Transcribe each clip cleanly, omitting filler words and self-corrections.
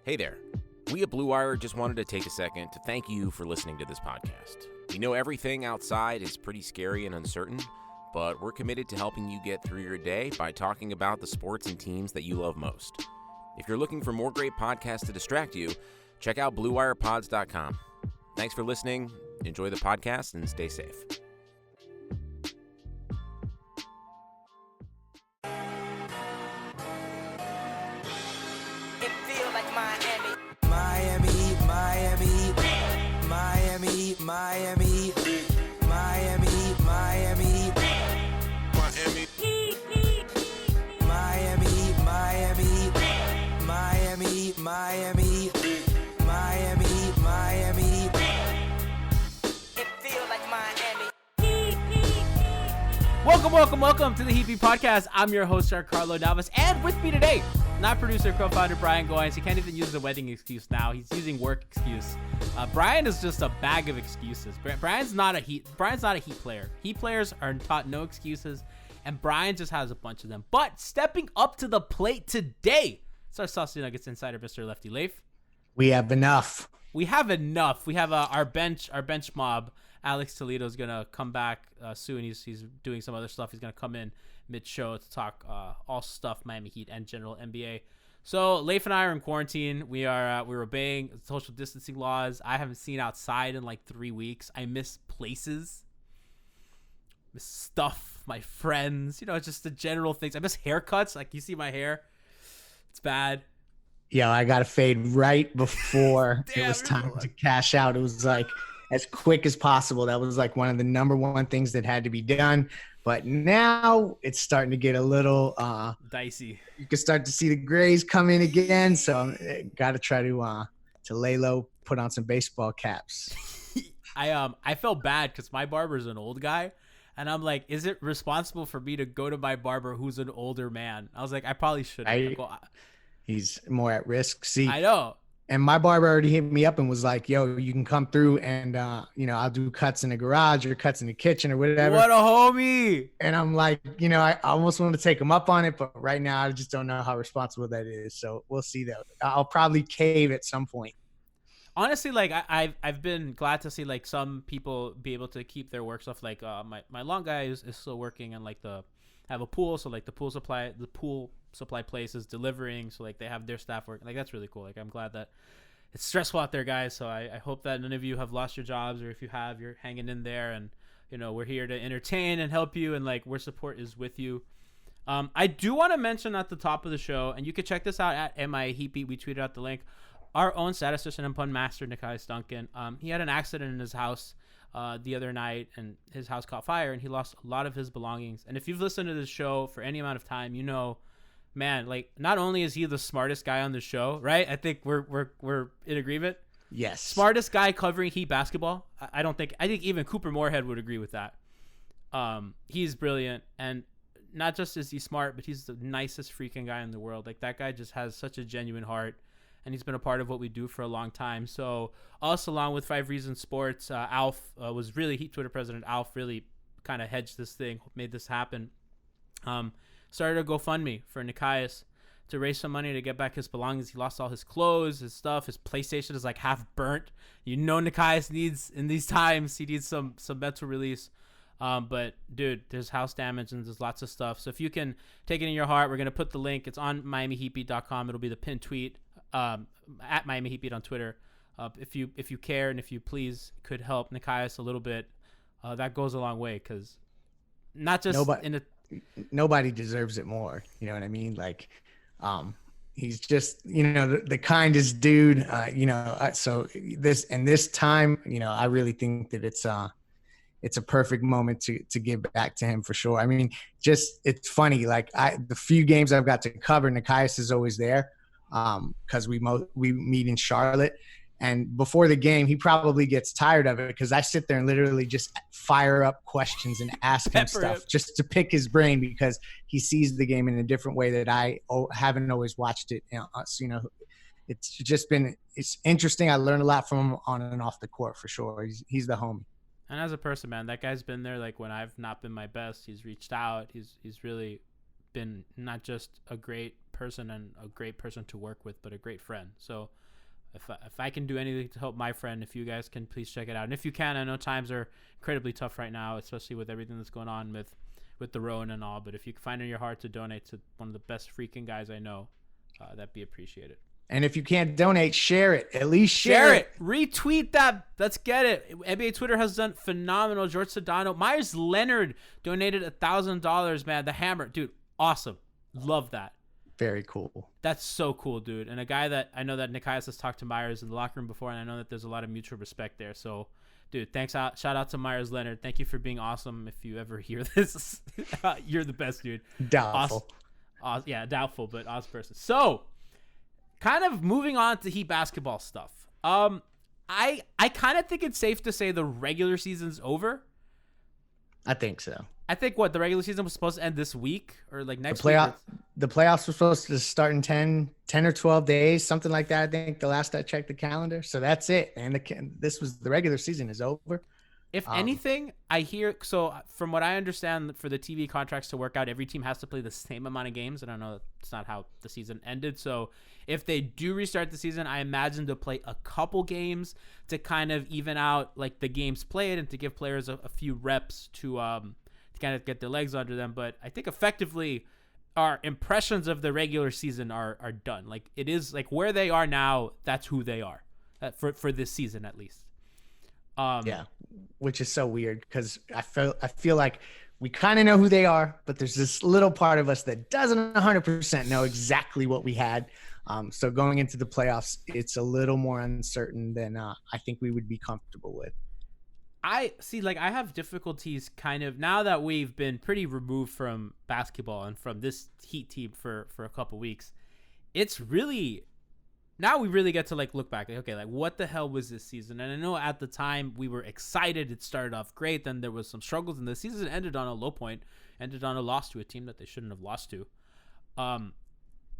Hey there. We at Blue Wire just wanted to take a second to thank you for listening to this podcast. We know everything outside is pretty scary and uncertain, but we're committed to helping you get through your day by talking about the sports and teams that you love most. If you're looking for more great podcasts to distract you, check out BlueWirePods.com. Thanks for listening. Enjoy the podcast and stay safe. Welcome to the Heat Beat Podcast. I'm your host, Carlo Navas, and with me today, not producer, co-founder Brian Goins. He can't even use the wedding excuse now. He's using work excuse. Brian is just a bag of excuses. Brian's not a Heat player. Heat players are taught no excuses, and Brian just has a bunch of them. But stepping up to the plate today, it's our Saucy Nuggets insider, Mr. Lefty Leif. We have enough. We have our bench mob. Alex Toledo's gonna come back soon. He's doing some other stuff. He's gonna come in mid-show to talk all stuff Miami Heat and general NBA. So Leif and I are in quarantine. We're obeying social distancing laws. I haven't seen outside in like 3 weeks. I miss places, miss stuff, my friends. Just the general things. I miss haircuts. Like you see my hair, it's bad. Yeah, I got a fade right before it was time to cash out. It was like as quick as possible. That was like one of the number one things that had to be done. But now it's starting to get a little dicey. You can start to see the grays come in again. So got to try to lay low, put on some baseball caps. I felt bad because my barber's an old guy. And I'm like, is it responsible for me to go to my barber who's an older man? I was like, I probably shouldn't. He's more at risk. See, I know. And my barber already hit me up and was like, yo, you can come through and, I'll do cuts in the garage or cuts in the kitchen or whatever. What a homie. And I'm like, I almost want to take him up on it. But right now, I just don't know how responsible that is. So we'll see that. I'll probably cave at some point. Honestly, like I've been glad to see like some people be able to keep their work stuff. Like my long guy is still working and like have a pool. So like the pool supply place is delivering, so like they have their staff working. Like that's really cool. Like I'm glad that it's stressful out there, guys. So I hope that none of you have lost your jobs, or if you have, you're hanging in there. And we're here to entertain and help you, and like where support is with you. I do want to mention at the top of the show, and you can check this out at MI Heatbeat. We tweeted out the link. Our own statistician and pun master, Duncan. He had an accident in his house the other night, and his house caught fire, and he lost a lot of his belongings. And if you've listened to this show for any amount of time, man, like not only is he the smartest guy on the show, right? I think we're in agreement. Yes. Smartest guy covering Heat basketball. I think even Cooper Moorhead would agree with that. He's brilliant, and not just is he smart, but he's the nicest freaking guy in the world. Like that guy just has such a genuine heart, and he's been a part of what we do for a long time. So us, along with 5 Reasons Sports, Alf was really Heat Twitter president. Alf really kind of hedged this thing, made this happen. Started a GoFundMe for Nikias to raise some money to get back his belongings. He lost all his clothes, his stuff. His PlayStation is like half burnt. Nikias needs, in these times, he needs some mental release. But dude, there's house damage and there's lots of stuff. So if you can take it in your heart, we're going to put the link. It's on MiamiHeatbeat.com. It'll be the pinned tweet at MiamiHeatbeat on Twitter. If you care and if you please could help Nikias a little bit, that goes a long way, because not just nobody deserves it more. You know what I mean? Like, he's just, the kindest dude, so this time, I really think that it's a perfect moment to give back to him for sure. I mean, it's funny. Like the few games I've got to cover, Nikias is always there. Cause we meet in Charlotte, and before the game, he probably gets tired of it because I sit there and literally just fire up questions and ask him stuff just to pick his brain, because he sees the game in a different way that I haven't always watched it. It's interesting. I learned a lot from him on and off the court for sure. He's the homie. And as a person, man, that guy's been there. Like when I've not been my best, he's reached out. He's really been not just a great person and a great person to work with, but a great friend. So if I can do anything to help my friend, if you guys can, please check it out. And if you can, I know times are incredibly tough right now, especially with everything that's going on with the Rowan and all. But if you can find in your heart to donate to one of the best freaking guys I know, that'd be appreciated. And if you can't donate, share it. At least share it. Retweet that. Let's get it. NBA Twitter has done phenomenal. George Sedano. Meyers Leonard donated $1,000, man. The hammer. Dude, awesome. Love that. Very cool. That's so cool, dude. And a guy that I know that Nikias has talked to Meyers in the locker room before, and I know that there's a lot of mutual respect there. So, dude, shout out to Meyers Leonard. Thank you for being awesome. If you ever hear this, you're the best, dude. Doubtful. Awesome. Yeah, doubtful, but awesome person. So, kind of moving on to Heat basketball stuff. I kind of think it's safe to say the regular season's over. I think so. I think the regular season was supposed to end this week or like next week. week. The playoffs were supposed to start in 10 or 12 days, something like that. I think the last I checked the calendar. So that's it. And the regular season is over. If anything, I hear, so from what I understand, for the TV contracts to work out, every team has to play the same amount of games. And I know that's not how the season ended. So if they do restart the season, I imagine they'll play a couple games to kind of even out like the games played and to give players a few reps to kind of get their legs under them. But I think effectively our impressions of the regular season are done. Like it is like where they are now, that's who they are for this season at least. Yeah, which is so weird because I feel like we kind of know who they are, but there's this little part of us that doesn't 100% know exactly what we had. So going into the playoffs, it's a little more uncertain than I think we would be comfortable with. I see, like I have difficulties kind of now that we've been pretty removed from basketball and from this Heat team for a couple weeks. It's really now we really get to like look back, like, okay, like what the hell was this season? And I know at the time we were excited. It started off great. Then there was some struggles and the season ended on a low point, ended on a loss to a team that they shouldn't have lost to.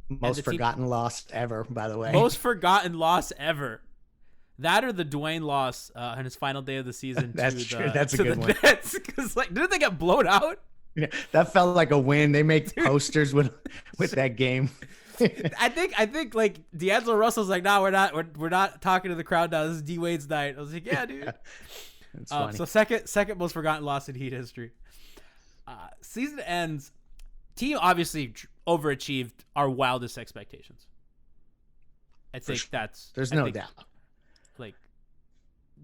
Most forgotten loss ever, by the way. Most forgotten loss ever. That or the Dwayne loss on his final day of the season. That's true. That's a good one. Because like, didn't they get blown out? Yeah, that felt like a win. They make posters with that game. I think like D'Angelo Russell's like, no, we're not talking to the crowd now. This is D Wade's night. I was like, yeah, dude. That's funny. So second most forgotten loss in Heat history. Season ends. Team obviously overachieved our wildest expectations. I think there's no doubt. Like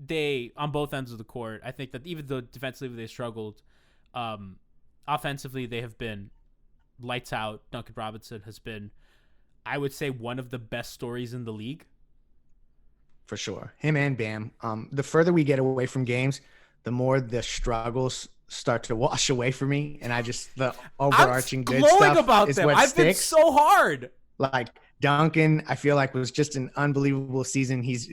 they on both ends of the court. I think that even though defensively they struggled, offensively they have been lights out. Duncan Robinson has been, I would say, one of the best stories in the league. For sure. Him and Bam. The further we get away from games, the more the struggles start to wash away for me. And the overarching good stuff about is them. what I've sticks. been so hard. Like Duncan, I feel like was just an unbelievable season. He's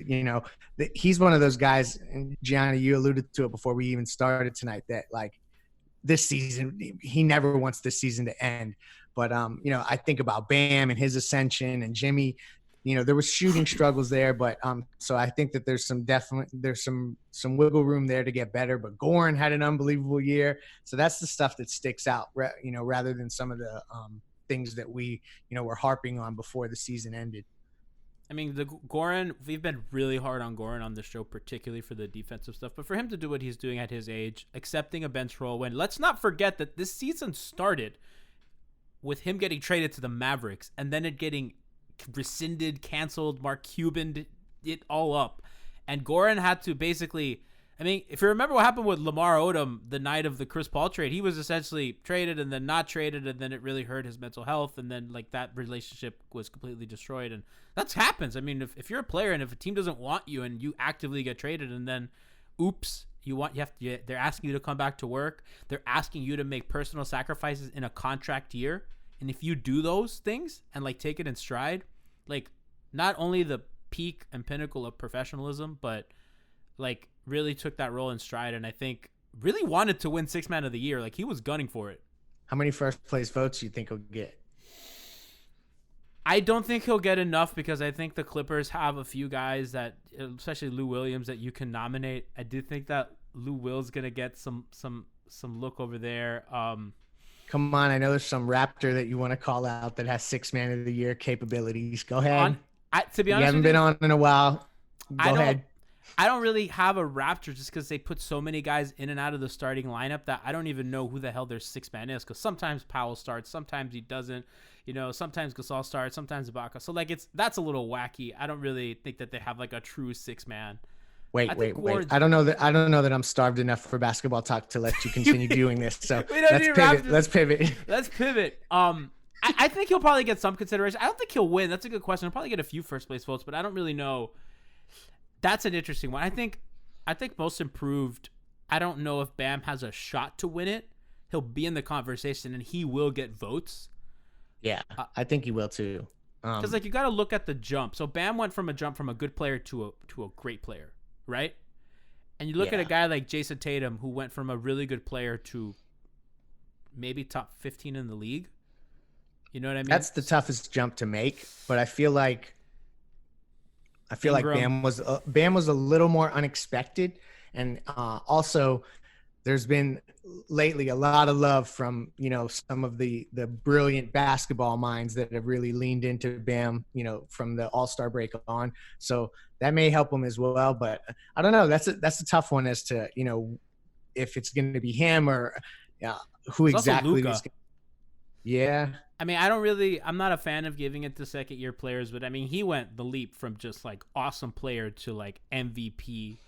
one of those guys, and Gianni, you alluded to it before we even started tonight, that like this season, he never wants this season to end. But, I think about Bam and his ascension and Jimmy, there was shooting struggles there. But so I think that there's some wiggle room there to get better. But Goran had an unbelievable year. So that's the stuff that sticks out, rather than some of the things that we, were harping on before the season ended. I mean, the Goran, we've been really hard on Goran on the show, particularly for the defensive stuff. But for him to do what he's doing at his age, accepting a bench role, when let's not forget that this season started with him getting traded to the Mavericks and then it getting rescinded, canceled, Mark Cuban, it all up. And Goran had to basically, I mean, if you remember what happened with Lamar Odom the night of the Chris Paul trade, he was essentially traded and then not traded, and then it really hurt his mental health, and then like that relationship was completely destroyed. And that happens. I mean, if you're a player and if a team doesn't want you and you actively get traded, and then oops, they're asking you to come back to work, they're asking you to make personal sacrifices in a contract year, and if you do those things and like take it in stride, like not only the peak and pinnacle of professionalism, but like really took that role in stride, and I think really wanted to win Sixth Man of the Year. Like he was gunning for it. How many first place votes do you think he'll get? I don't think he'll get enough because I think the Clippers have a few guys that, especially Lou Williams, that you can nominate. I do think that Lou Will's gonna get some look over there. Come on, I know there's some Raptor that you want to call out that has 6 man of the year capabilities. Go ahead. To be honest, you haven't been on in a while. Go ahead. I don't really have a Raptor just because they put so many guys in and out of the starting lineup that I don't even know who the hell their 6-man is. Because sometimes Powell starts, sometimes he doesn't. Sometimes Gasol starts, sometimes Ibaka. So that's a little wacky. I don't really think that they have like a true 6-man. Wait. I don't know that I'm starved enough for basketball talk to let you continue doing this. So let's pivot. Let's pivot. I think he'll probably get some consideration. I don't think he'll win. That's a good question. He'll probably get a few first place votes, but I don't really know. That's an interesting one. I think most improved. I don't know if Bam has a shot to win it. He'll be in the conversation and he will get votes. Yeah, I think he will too. Because you got to look at the jump. So Bam went from a jump from a good player to a great player, right? And you look at a guy like Jason Tatum who went from a really good player to maybe top 15 in the league. You know what I mean? That's the toughest jump to make, but I feel like Ingram. Bam was a little more unexpected, and also there's been lately a lot of love from some of the brilliant basketball minds that have really leaned into Bam from the All-Star break on. So that may help him as well, but I don't know. That's a tough one as to if it's going to be him or who it's exactly. Yeah. I mean, I'm not a fan of giving it to second year players, but I mean, he went the leap from just like awesome player to like MVP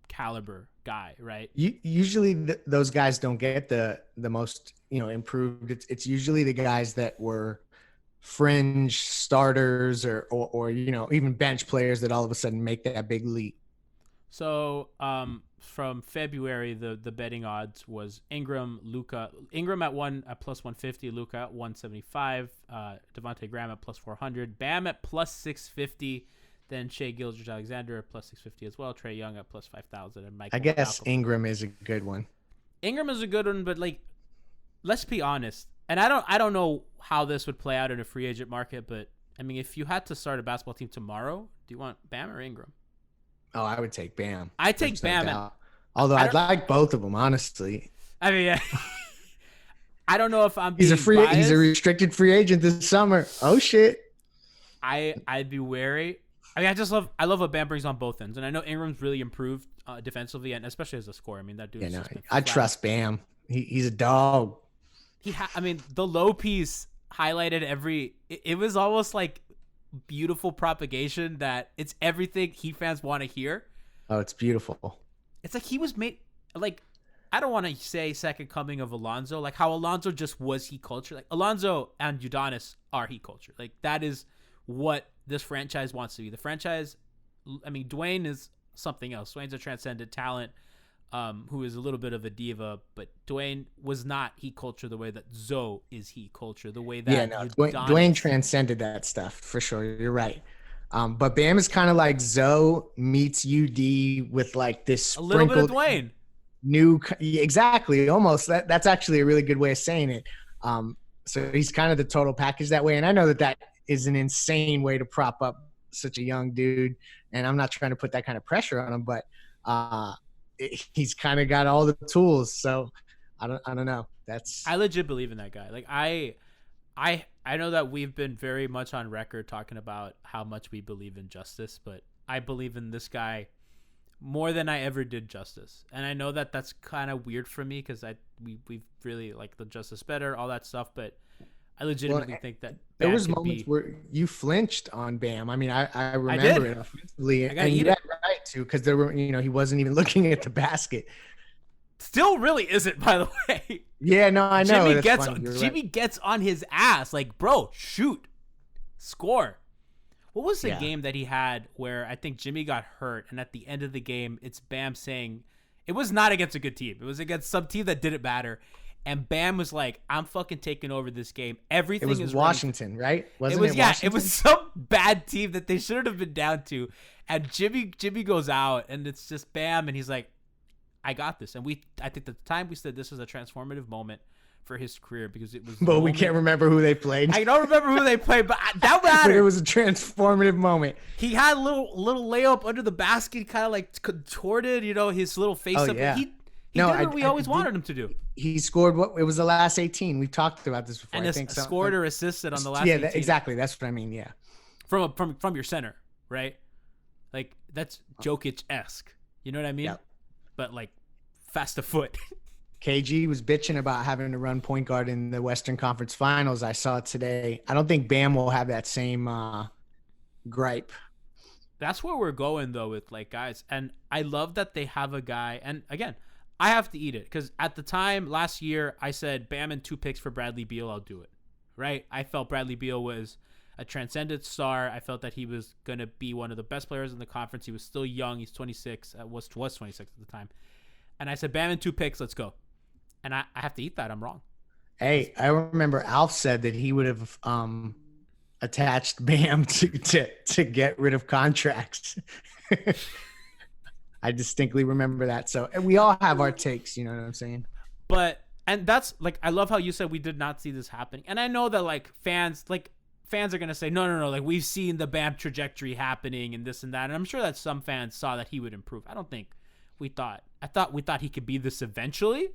caliber guy, right? Usually those guys don't get the most, improved. It's usually the guys that were fringe starters or even bench players that all of a sudden make that big leap. So, from February, the betting odds was Ingram at plus 150, Luka at 175, Devontae Graham at plus 400, Bam at plus 650, then Shai Gilgeous-Alexander at plus 650 as well, Trae Young at plus 5,000, and Michael. I guess Malcolm. Ingram is a good one. Ingram is a good one, but like, let's be honest. And I don't know how this would play out in a free agent market, but I mean, if you had to start a basketball team tomorrow, do you want Bam or Ingram? Oh, I would take Bam. I take Bam. Although I'd like both of them, honestly. I mean, yeah. I don't know if I'm being He's biased. a restricted free agent this summer. Oh shit. I'd be wary. I mean, I love what Bam brings on both ends, and I know Ingram's really improved defensively and especially as a scorer. I mean, that dude. I trust Bam. He's a dog. I mean, the low piece highlighted it was almost like beautiful propagation that it's everything Heat fans want to hear. Oh, it's beautiful. It's like he was made like, I don't want to say second coming of Alonzo, like how Alonzo just was Heat culture. Like Alonzo and Udonis are Heat culture. Like that is what this franchise wants to be. The franchise, I mean, Dwayne is something else. Dwayne's a transcendent talent who is a little bit of a diva, but Dwayne was not Heat culture the way that Zoe is Heat culture, the way that Dwayne transcended that stuff for sure. You're right. But Bam is kind of like Zoe meets UD with like this a little bit of Dwayne. Exactly, almost. That's actually a really good way of saying it. So he's kind of the total package that way. And I know that is an insane way to prop up such a young dude. And I'm not trying to put that kind of pressure on him, but he's kind of got all the tools. So I don't know. I legit believe in that guy. Like I know that we've been very much on record talking about how much we believe in justice, but I believe in this guy more than I ever did justice. And I know that that's kind of weird for me because we've really like the justice better, all that stuff, but I legitimately think that there was moments where you flinched on Bam. I mean, I remember it offensively, and you had right to, because there were, he wasn't even looking at the basket. Still really isn't, by the way. Yeah, no, I know. Jimmy gets on his ass, like, bro, shoot, score. What was the game that he had where I think Jimmy got hurt, and at the end of the game, it's Bam saying it was not against a good team. It was against some team that didn't matter. And Bam was like, I'm fucking taking over this game. Everything is Washington, right? It was some bad team that they shouldn't have been down to. And Jimmy goes out, and it's just Bam, and he's like, I got this. And I think at the time we said this was a transformative moment for his career because it was. But we can't remember who they played. I don't remember who they played, but that mattered. But it was a transformative moment. He had a little layup under the basket, kind of like contorted, his little face up. Yeah. He did what we always wanted him to do. He scored it was the last 18. We've talked about this before. And I think scored or assisted on the last 18. Yeah, exactly. That's what I mean. Yeah. From your center, right? Like that's Jokic-esque. You know what I mean? Yep. But like fast afoot. KG was bitching about having to run point guard in the Western Conference Finals. I saw it today. I don't think Bam will have that same gripe. That's where we're going though with like guys, and I love that they have a guy. And again, I have to eat it because at the time last year I said Bam and 2 picks for Bradley Beal. I'll do it. Right? I felt Bradley Beal was a transcendent star. I felt that he was gonna be one of the best players in the conference. He was still young. He's 26. Was 26 at the time. And I said Bam and 2 picks. Let's go. And I have to eat that. I'm wrong. Hey, I remember Alf said that he would have attached Bam to get rid of contracts. I distinctly remember that. So and we all have our takes, you know what I'm saying? And that's like, I love how you said we did not see this happening. And I know that like fans are going to say, no, like we've seen the Bam trajectory happening and this and that. And I'm sure that some fans saw that he would improve. I thought we thought he could be this eventually.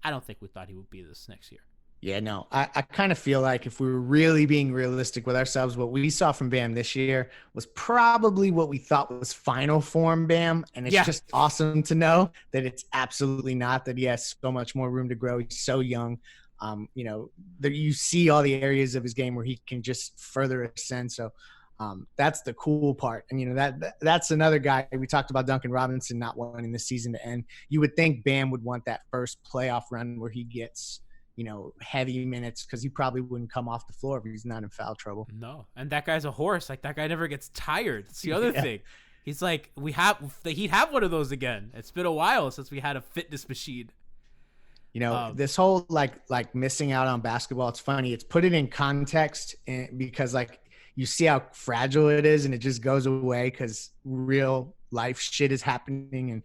I don't think we thought he would be this next year. Yeah, no, I kind of feel like if we were really being realistic with ourselves, what we saw from Bam this year was probably what we thought was final form Bam. And it's just awesome to know that it's absolutely not, that he has so much more room to grow. He's so young. You know, that you see all the areas of his game where he can just further ascend. So that's the cool part. And, you know, that's another guy. We talked about Duncan Robinson not wanting the season to end. You would think Bam would want that first playoff run where he gets, you know, heavy minutes, because he probably wouldn't come off the floor if he's not in foul trouble. No. And that guy's a horse. Like, that guy never gets tired. It's the other thing. He's like, he'd have one of those again. It's been a while since we had a fitness machine. You know, this whole like missing out on basketball, it's funny. It's put it in context because like you see how fragile it is and it just goes away because real life shit is happening and,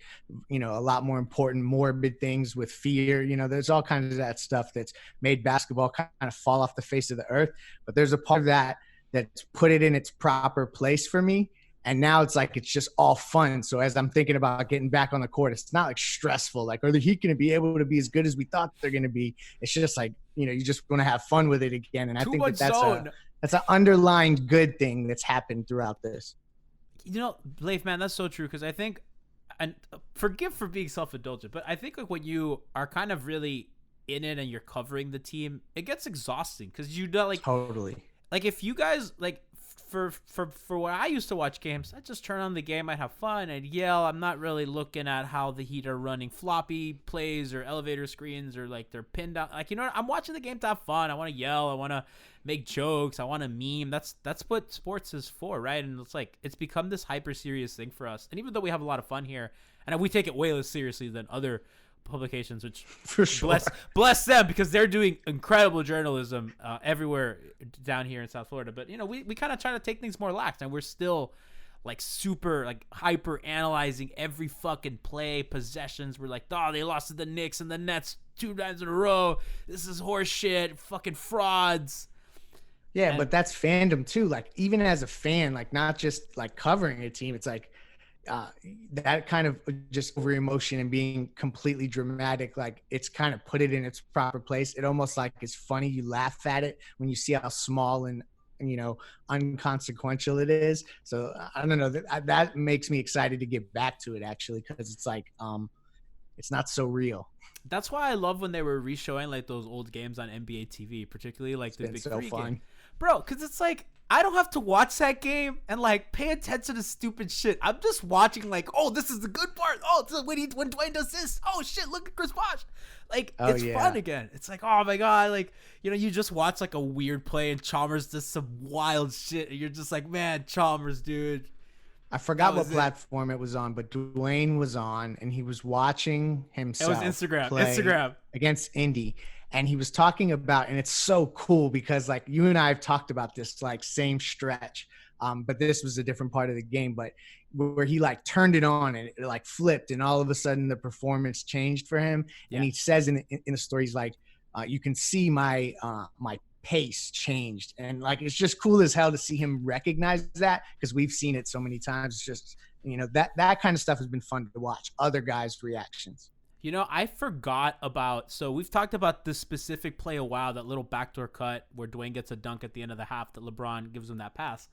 you know, a lot more important, morbid things with fear. You know, there's all kinds of that stuff that's made basketball kind of fall off the face of the earth. But there's a part of that that's put it in its proper place for me. And now it's like, it's just all fun. So as I'm thinking about getting back on the court, it's not like stressful, like, are the Heat going to be able to be as good as we thought they're going to be? It's just like, you know, you just want to have fun with it again. And I think that's an underlying good thing that's happened throughout this. You know, Leif, man, that's so true. Cause I think, and forgive for being self-indulgent, but I think like when you are kind of really in it and you're covering the team, it gets exhausting. Cause you know, like, totally. Like if you guys like, for when I used to watch games, I'd just turn on the game, I'd have fun, I'd yell. I'm not really looking at how the Heat are running floppy plays or elevator screens or like they're pinned down. Like, you know, I'm watching the game to have fun. I want to yell, I want to make jokes, I want to meme. That's what sports is for, right? And it's like it's become this hyper serious thing for us. And even though we have a lot of fun here, and we take it way less seriously than other publications, which for sure bless them, because they're doing incredible journalism everywhere down here in South Florida. But you know, we kind of try to take things more lax, and we're still like super like hyper analyzing every fucking play, possessions. We're like, oh, they lost to the Knicks and the Nets 2 times in a row. This is horse shit, fucking frauds. Yeah, but that's fandom too. Like even as a fan, like not just like covering a team, it's like that kind of just over emotion and being completely dramatic, like it's kind of put it in its proper place. It almost like it's funny. You laugh at it when you see how small and you know, unconsequential it is. So I don't know, that makes me excited to get back to it actually, because it's like it's not so real. That's why I love when they were re-showing like those old games on NBA TV, particularly like the Big Three game. Bro, because it's like I don't have to watch that game and like pay attention to stupid shit. I'm just watching like, oh, this is the good part. Oh, it's when Dwayne does this. Oh shit, look at Chris Bosh. Like it's fun again. It's like, oh my god, like, you know, you just watch like a weird play and Chalmers does some wild shit and you're just like, man, Chalmers, dude. I forgot what platform it was on, but Dwayne was on and he was watching himself. It was Instagram against Indy. And he was talking about, and it's so cool because like you and I have talked about this like same stretch, but this was a different part of the game, but where he like turned it on and it like flipped and all of a sudden the performance changed for him. Yeah. And he says in the story, he's like, you can see my pace changed. And like, it's just cool as hell to see him recognize that, because we've seen it so many times. It's just, you know, that kind of stuff has been fun to watch other guys' reactions. You know, I forgot about, so we've talked about this specific play a while, that little backdoor cut where Dwayne gets a dunk at the end of the half that LeBron gives him that pass.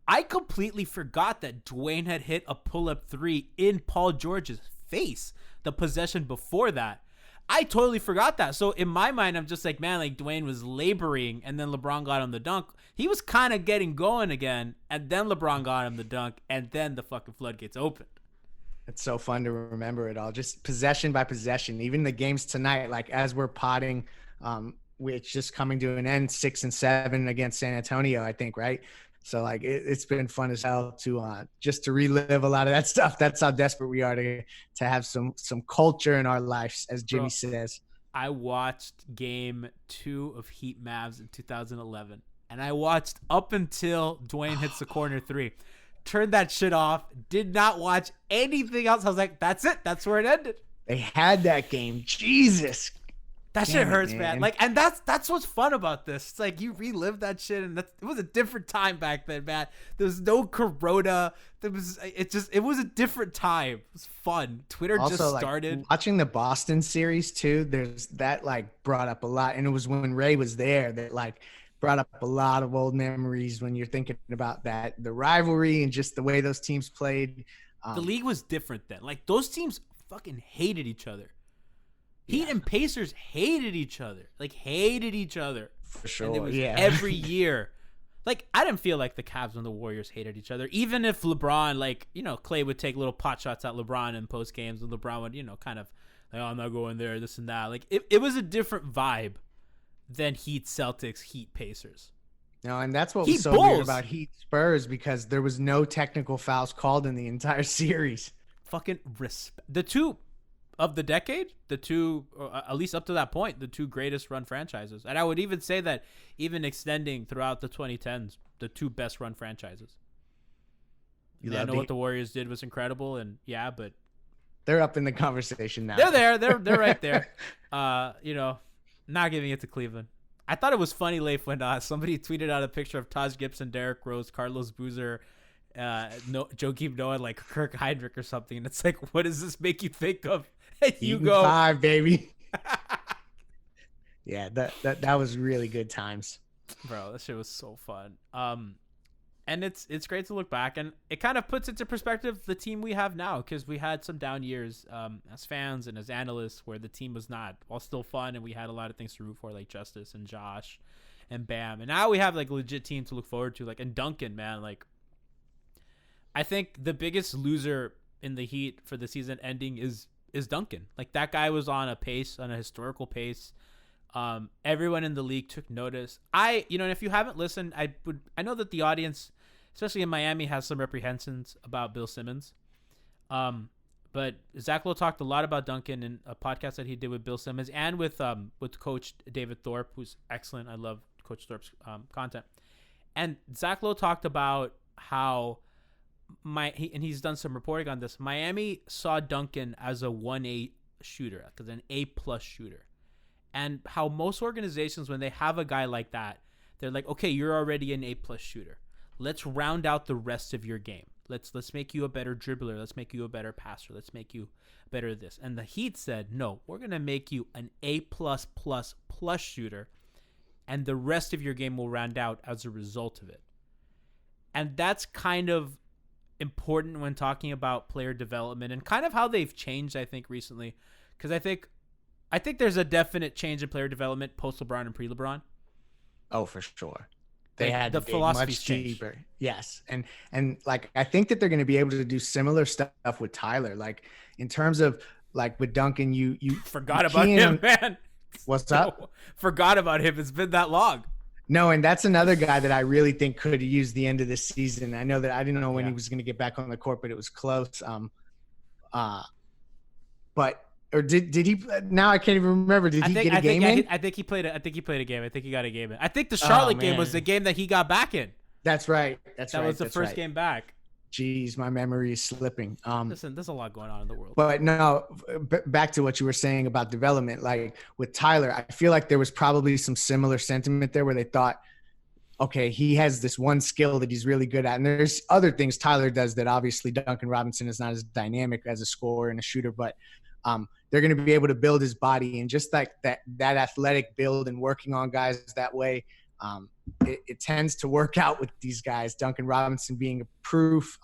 I completely forgot that Dwayne had hit a pull-up three in Paul George's face the possession before that. I totally forgot that. So in my mind, I'm just like, man, like Dwayne was laboring and then LeBron got him the dunk. He was kind of getting going again, and then LeBron got him the dunk, and then the fucking floodgates opened. It's so fun to remember it all, just possession by possession. Even the games tonight, like as we're potting, which just coming to an end, 6 and 7 against San Antonio, I think, right? So like it's been fun as hell to just to relive a lot of that stuff. That's how desperate we are to have some culture in our lives, as Jimmy says. I watched game 2 of Heat Mavs in 2011, and I watched up until Dwayne hits the corner 3. Turned that shit off. Did not watch anything else. I was like, that's it. That's where it ended. They had that game. Jesus. That shit hurts, man. Like, and that's what's fun about this. It's like you relive that shit, and it was a different time back then, man. There was no Corona. It was a different time. It was fun. Twitter also, just started. Like, watching the Boston series too, there's that like brought up a lot, and it was when Ray was there that like brought up a lot of old memories when you're thinking about that, the rivalry and just the way those teams played. The league was different then. Like those teams fucking hated each other. Heat and Pacers hated each other. Like, hated each other. For sure, and it was every year. Like, I didn't feel like the Cavs and the Warriors hated each other. Even if LeBron, like, you know, Clay would take little pot shots at LeBron in post games, and LeBron would, you know, kind of, like, oh, I'm not going there, this and that. Like, it was a different vibe than Heat Celtics, Heat Pacers. No, and that's what was so weird about Heat Spurs, because there was no technical fouls called in the entire series. Fucking respect. The two of the decade, the two, or at least up to that point, the two greatest run franchises. And I would even say that even extending throughout the 2010s, the two best run franchises. I know what the Warriors did was incredible, and yeah, but they're up in the conversation now. They're there. They're right there. You know, not giving it to Cleveland. I thought it was funny, Leif, when somebody tweeted out a picture of Taj Gibson, Derrick Rose, Carlos Boozer, Joakim Noah, like Kirk Heinrich or something. And it's like, what does this make you think of? And you go 5, baby. Yeah, that was really good times, bro. That shit was so fun. And it's great to look back, and it kind of puts into perspective the team we have now, because we had some down years as fans and as analysts where the team was not, while still fun, and we had a lot of things to root for, like Justice and Josh and Bam. And now we have like a legit team to look forward to, like, and Duncan, man. Like, I think the biggest loser in the Heat for the season ending is Duncan. Like, that guy was on a historical pace. Everyone in the league took notice. And if you haven't listened, I know that the audience, especially in Miami, has some reprehensions about Bill Simmons. But Zach Lowe talked a lot about Duncan in a podcast that he did with Bill Simmons and with Coach David Thorpe, who's excellent. I love Coach Thorpe's content. And Zach Lowe talked about how he's done some reporting on this. Miami saw Duncan as a 1A shooter, as an A+ shooter. And how most organizations, when they have a guy like that, they're like, okay, you're already an A+ shooter. Let's round out the rest of your game. Let's make you a better dribbler. Let's make you a better passer. Let's make you better this. And the Heat said, no, we're going to make you an A++ shooter, and the rest of your game will round out as a result of it. And that's kind of important when talking about player development and kind of how they've changed, I think, recently. Because I think there's a definite change in player development post-LeBron and pre-LeBron. Oh, for sure. They had the philosophy much cheaper. Yes. And like, I think that they're going to be able to do similar stuff with Tyler. Like, in terms of, like, with Duncan, you forgot about him, man. What's up? Forgot about him. It's been that long. No, and that's another guy that I really think could use the end of this season. I know that I didn't know when he was going to get back on the court, but it was close. Or did he? Now I can't even remember. Did he get a game in? I think he played a game. I think he got a game in. I think the Charlotte game was the game that he got back in. That's right. That was the first game back. Jeez, my memory is slipping. Listen, there's a lot going on in the world. But no, back to what you were saying about development. Like with Tyler, I feel like there was probably some similar sentiment there where they thought, okay, he has this one skill that he's really good at. And there's other things Tyler does that obviously Duncan Robinson is not as dynamic as a scorer and a shooter. But they're going to be able to build his body, and just like that athletic build and working on guys that way. It tends to work out with these guys. Duncan Robinson being a proof.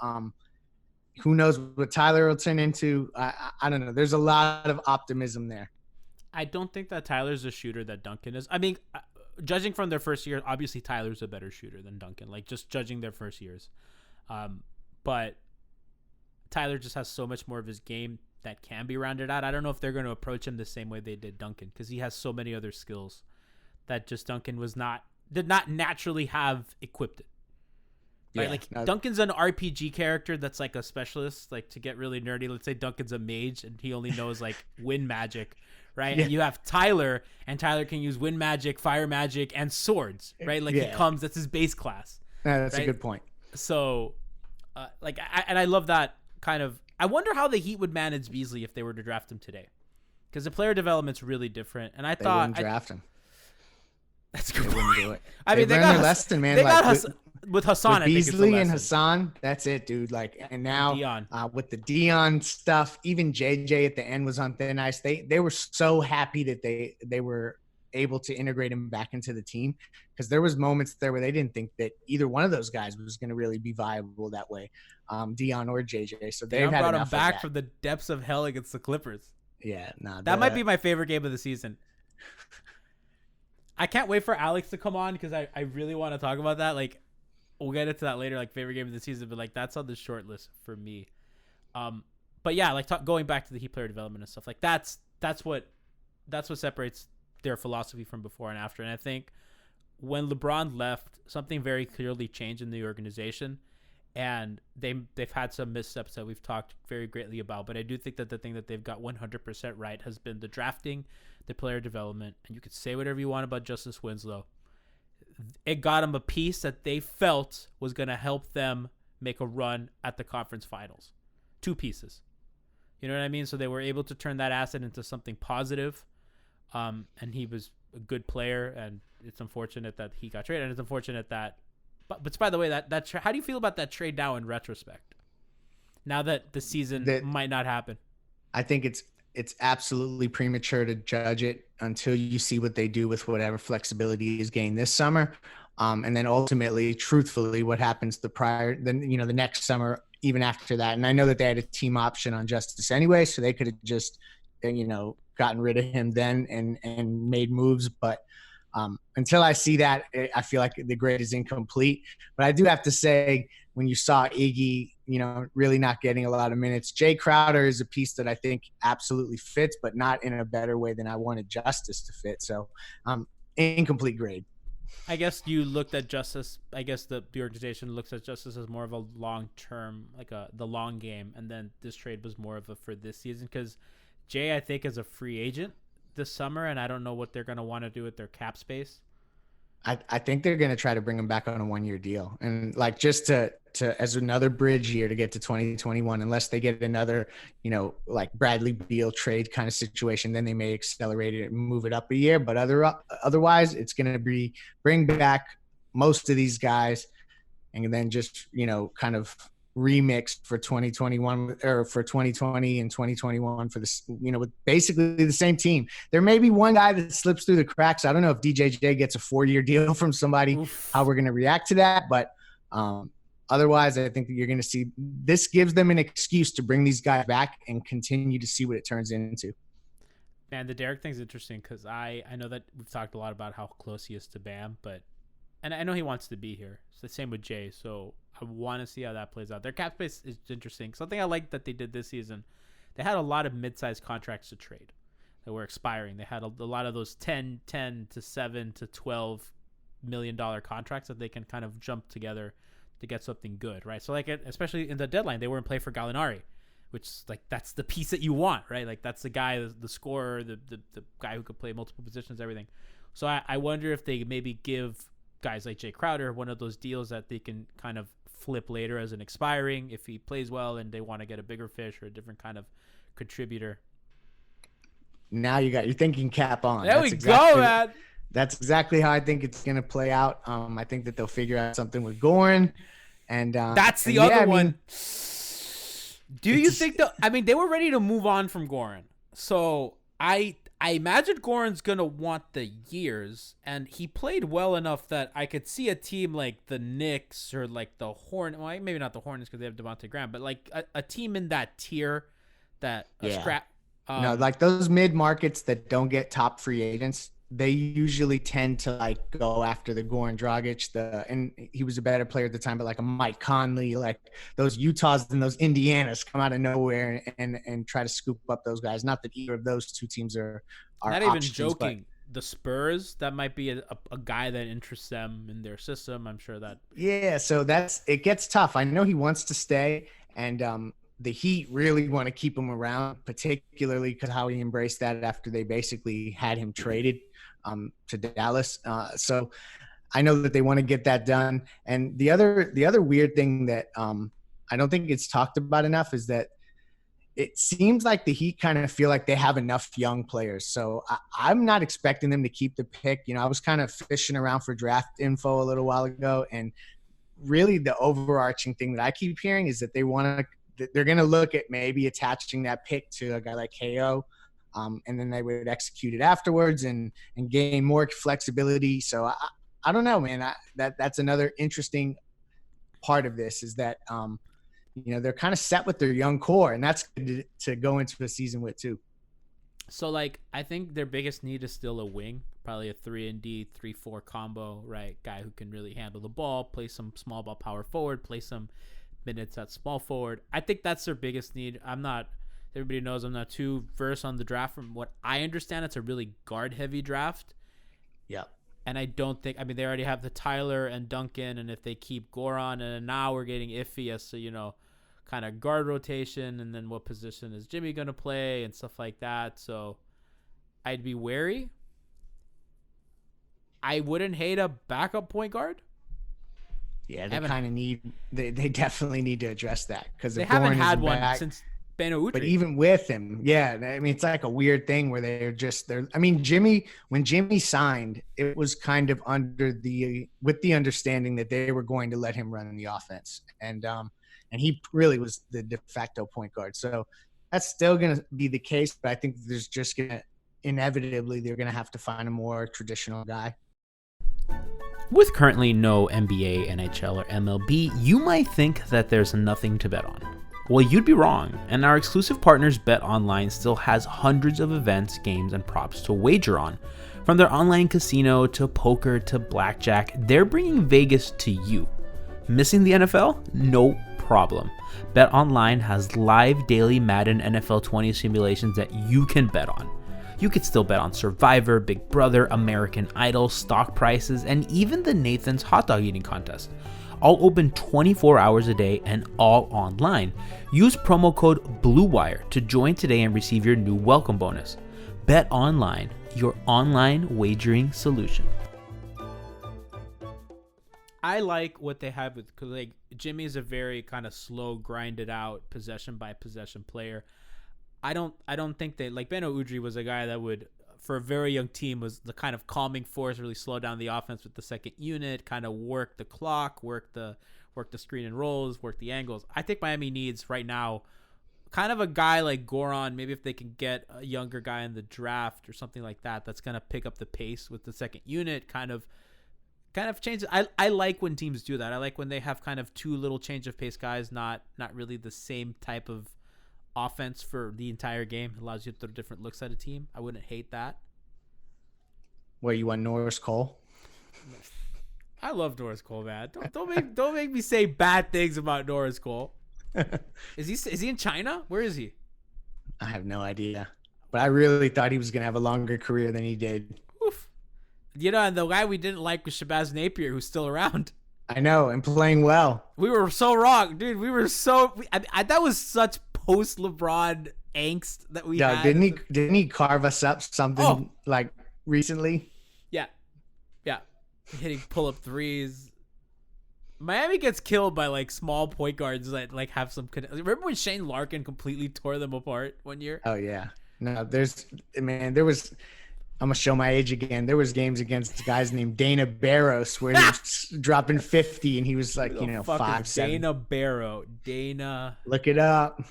Who knows what Tyler will turn into? I don't know. There's a lot of optimism there. I don't think that Tyler's a shooter that Duncan is. I mean, judging from their first year, obviously Tyler's a better shooter than Duncan. Like, just judging their first years. But Tyler just has so much more of his game that can be rounded out. I don't know if they're going to approach him the same way they did Duncan, because he has so many other skills that just Duncan did not naturally have equipped it. Right? Yeah, Duncan's an RPG character that's like a specialist. Like, to get really nerdy, let's say Duncan's a mage and he only knows like wind magic, right? Yeah. And you have Tyler, and Tyler can use wind magic, fire magic, and swords, right? Like, that's his base class. No, that's right? a good point. So, I love that kind of. I wonder how the Heat would manage Beasley if they were to draft him today, because the player development's really different. And I thought wouldn't draft him. That's good. They wouldn't do it. I mean, they got Leston, man. They got with Hassan. With Beasley and Hassan, that's it, dude. Like, and now with the Dion stuff, even JJ at the end was on thin ice. They were so happy that they were able to integrate him back into the team, because there was moments there where they didn't think that either one of those guys was going to really be viable that way, Dion or JJ. So they've had brought enough him back of that. from the depths of hell against the Clippers. Yeah, that might be my favorite game of the season. I can't wait for Alex to come on, because I really want to talk about that. Like, we'll get into that later, like favorite game of the season, but like that's on the short list for me. But yeah, like going back to the Heat player development and stuff, like that's what separates their philosophy from before and after. And I think when LeBron left, something very clearly changed in the organization, and they've had some missteps that we've talked very greatly about. But I do think that the thing that they've got 100% right has been the drafting, the player development. And you could say whatever you want about Justice Winslow. It got them a piece that they felt was going to help them make a run at the conference finals. 2 pieces. You know what I mean? So they were able to turn that asset into something positive. And he was a good player, and it's unfortunate that he got traded, and it's unfortunate that, but by the way, how do you feel about that trade now in retrospect? Now that the season might not happen. I think it's absolutely premature to judge it until you see what they do with whatever flexibility is gained this summer. And then ultimately, truthfully, what happens the next summer, even after that. And I know that they had a team option on Justice anyway, so they could have just, gotten rid of him then and made moves. But until I see that, I feel like the grade is incomplete. But I do have to say, when you saw Iggy, really not getting a lot of minutes, Jae Crowder is a piece that I think absolutely fits, but not in a better way than I wanted Justice to fit. So incomplete grade. I guess you looked at Justice. I guess the organization looks at Justice as more of a long-term, like the long game. And then this trade was more of a for this season, because Jay, I think, is a free agent this summer, and I don't know what they're going to want to do with their cap space. I think they're going to try to bring him back on a 1-year deal, and like just to as another bridge year to get to 2021, unless they get another, like Bradley Beal trade kind of situation, then they may accelerate it and move it up a year. But otherwise, it's going to be bring back most of these guys, and then just, kind of remix for 2021 or for 2020 and 2021 for this, with basically the same team. There may be one guy that slips through the cracks. I don't know if DJJ gets a 4-year deal from somebody, how we're going to react to that. But otherwise, I think that you're going to see this gives them an excuse to bring these guys back and continue to see what it turns into. Man, the Derek thing's interesting, because I know that we've talked a lot about how close he is to Bam, and I know he wants to be here. It's the same with Jay. So I want to see how that plays out. Their cap space is interesting. Something I like that they did this season, they had a lot of mid-sized contracts to trade that were expiring. They had a lot of those 10 to 7 to $12 million contracts that they can kind of jump together to get something good, right? So like, especially in the deadline, they were in play for Gallinari, which like that's the piece that you want, right? Like that's the guy, the scorer, the guy who could play multiple positions, everything. So I wonder if they maybe give guys like Jae Crowder one of those deals that they can kind of flip later as an expiring if he plays well and they want to get a bigger fish or a different kind of contributor. Now you got your thinking cap on. There we go, man. That's exactly how I think it's going to play out. I think that they'll figure out something with Goran, and that's the other one. Do you think they were ready to move on from Goran? So I imagine Goran's gonna want the years, and he played well enough that I could see a team like the Knicks or like the Hornets. Well, maybe not the Hornets because they have Devontae Graham, but like a team in that tier that scrap. No, like those mid markets that don't get top free agents, they usually tend to like go after the Goran Dragic, and he was a better player at the time, but like a Mike Conley, like those Utahs and those Indianas come out of nowhere and try to scoop up those guys. Not that either of those two teams are not options, even joking. The Spurs, that might be a guy that interests them in their system. I'm sure that. Yeah, so it gets tough. I know he wants to stay, and the Heat really want to keep him around, particularly because how he embraced that after they basically had him traded to Dallas. So I know that they want to get that done. And the other weird thing that I don't think it's talked about enough is that it seems like the Heat kind of feel like they have enough young players. So I'm not expecting them to keep the pick. You know, I was kind of fishing around for draft info a little while ago, and really the overarching thing that I keep hearing is that they're going to look at maybe attaching that pick to a guy like Herro, and then they would execute it afterwards and gain more flexibility. So I don't know, man. That's another interesting part of this is that, they're kind of set with their young core, and that's good to go into a season with too. So, like, I think their biggest need is still a wing, probably a 3-and-D, 3-4 combo, right? Guy who can really handle the ball, play some small ball power forward, play some minutes at small forward. I think that's their biggest need. Everybody knows I'm not too versed on the draft. From what I understand, it's a really guard heavy draft. Yeah. And I don't think, they already have the Tyler and Duncan, and if they keep Goran, and now we're getting iffy as to, kind of guard rotation, and then what position is Jimmy going to play and stuff like that. So I'd be wary. I wouldn't hate a backup point guard. Yeah, they definitely need to address that because they haven't had one since Beno Udrih. But even with him, it's like a weird thing where Jimmy, when Jimmy signed, it was kind of with the understanding that they were going to let him run the offense, and he really was the de facto point guard. So that's still going to be the case, but I think there's just inevitably they're going to have to find a more traditional guy. With currently no NBA, NHL, or MLB, you might think that there's nothing to bet on. Well, you'd be wrong, and our exclusive partners BetOnline still has hundreds of events, games, and props to wager on. From their online casino to poker to blackjack, they're bringing Vegas to you. Missing the NFL? No problem. BetOnline has live daily Madden NFL 20 simulations that you can bet on. You could still bet on Survivor, Big Brother, American Idol, stock prices, and even the Nathan's hot dog eating contest. All open 24 hours a day and all online. Use promo code BLUEWIRE to join today and receive your new welcome bonus. BetOnline, your online wagering solution. I like what they have with, because like Jimmy's a very kind of slow, grinded out possession by possession player. I don't think they, like, Beno Udrih was a guy that would, for a very young team, was the kind of calming force, really slow down the offense with the second unit, kind of work the clock, work the screen and rolls, work the angles. I think Miami needs right now kind of a guy like Goran, maybe if they can get a younger guy in the draft or something like that, that's going to pick up the pace with the second unit, kind of change. I like when teams do that. I like when they have kind of two little change of pace guys, not really the same type of offense for the entire game. It allows you to throw different looks at a team. I wouldn't hate that. Where you want Norris Cole? I love Norris Cole, man. Don't make me say bad things about Norris Cole. Is he in China? Where is he? I have no idea. But I really thought he was gonna have a longer career than he did. Oof. And the guy we didn't like was Shabazz Napier, who's still around. I know, and playing well. We were so wrong, dude. That was such post LeBron angst that we had. Didn't he carve us up something like recently? Yeah. Hitting pull up threes. Miami gets killed by like small point guards that like have some. Remember when Shane Larkin completely tore them apart one year? Oh yeah. No, there was. I'm gonna show my age again. There was games against guys named Dana Barros where he was dropping 50 and he was like, 5'7". Dana Barrow. Dana. Look it up.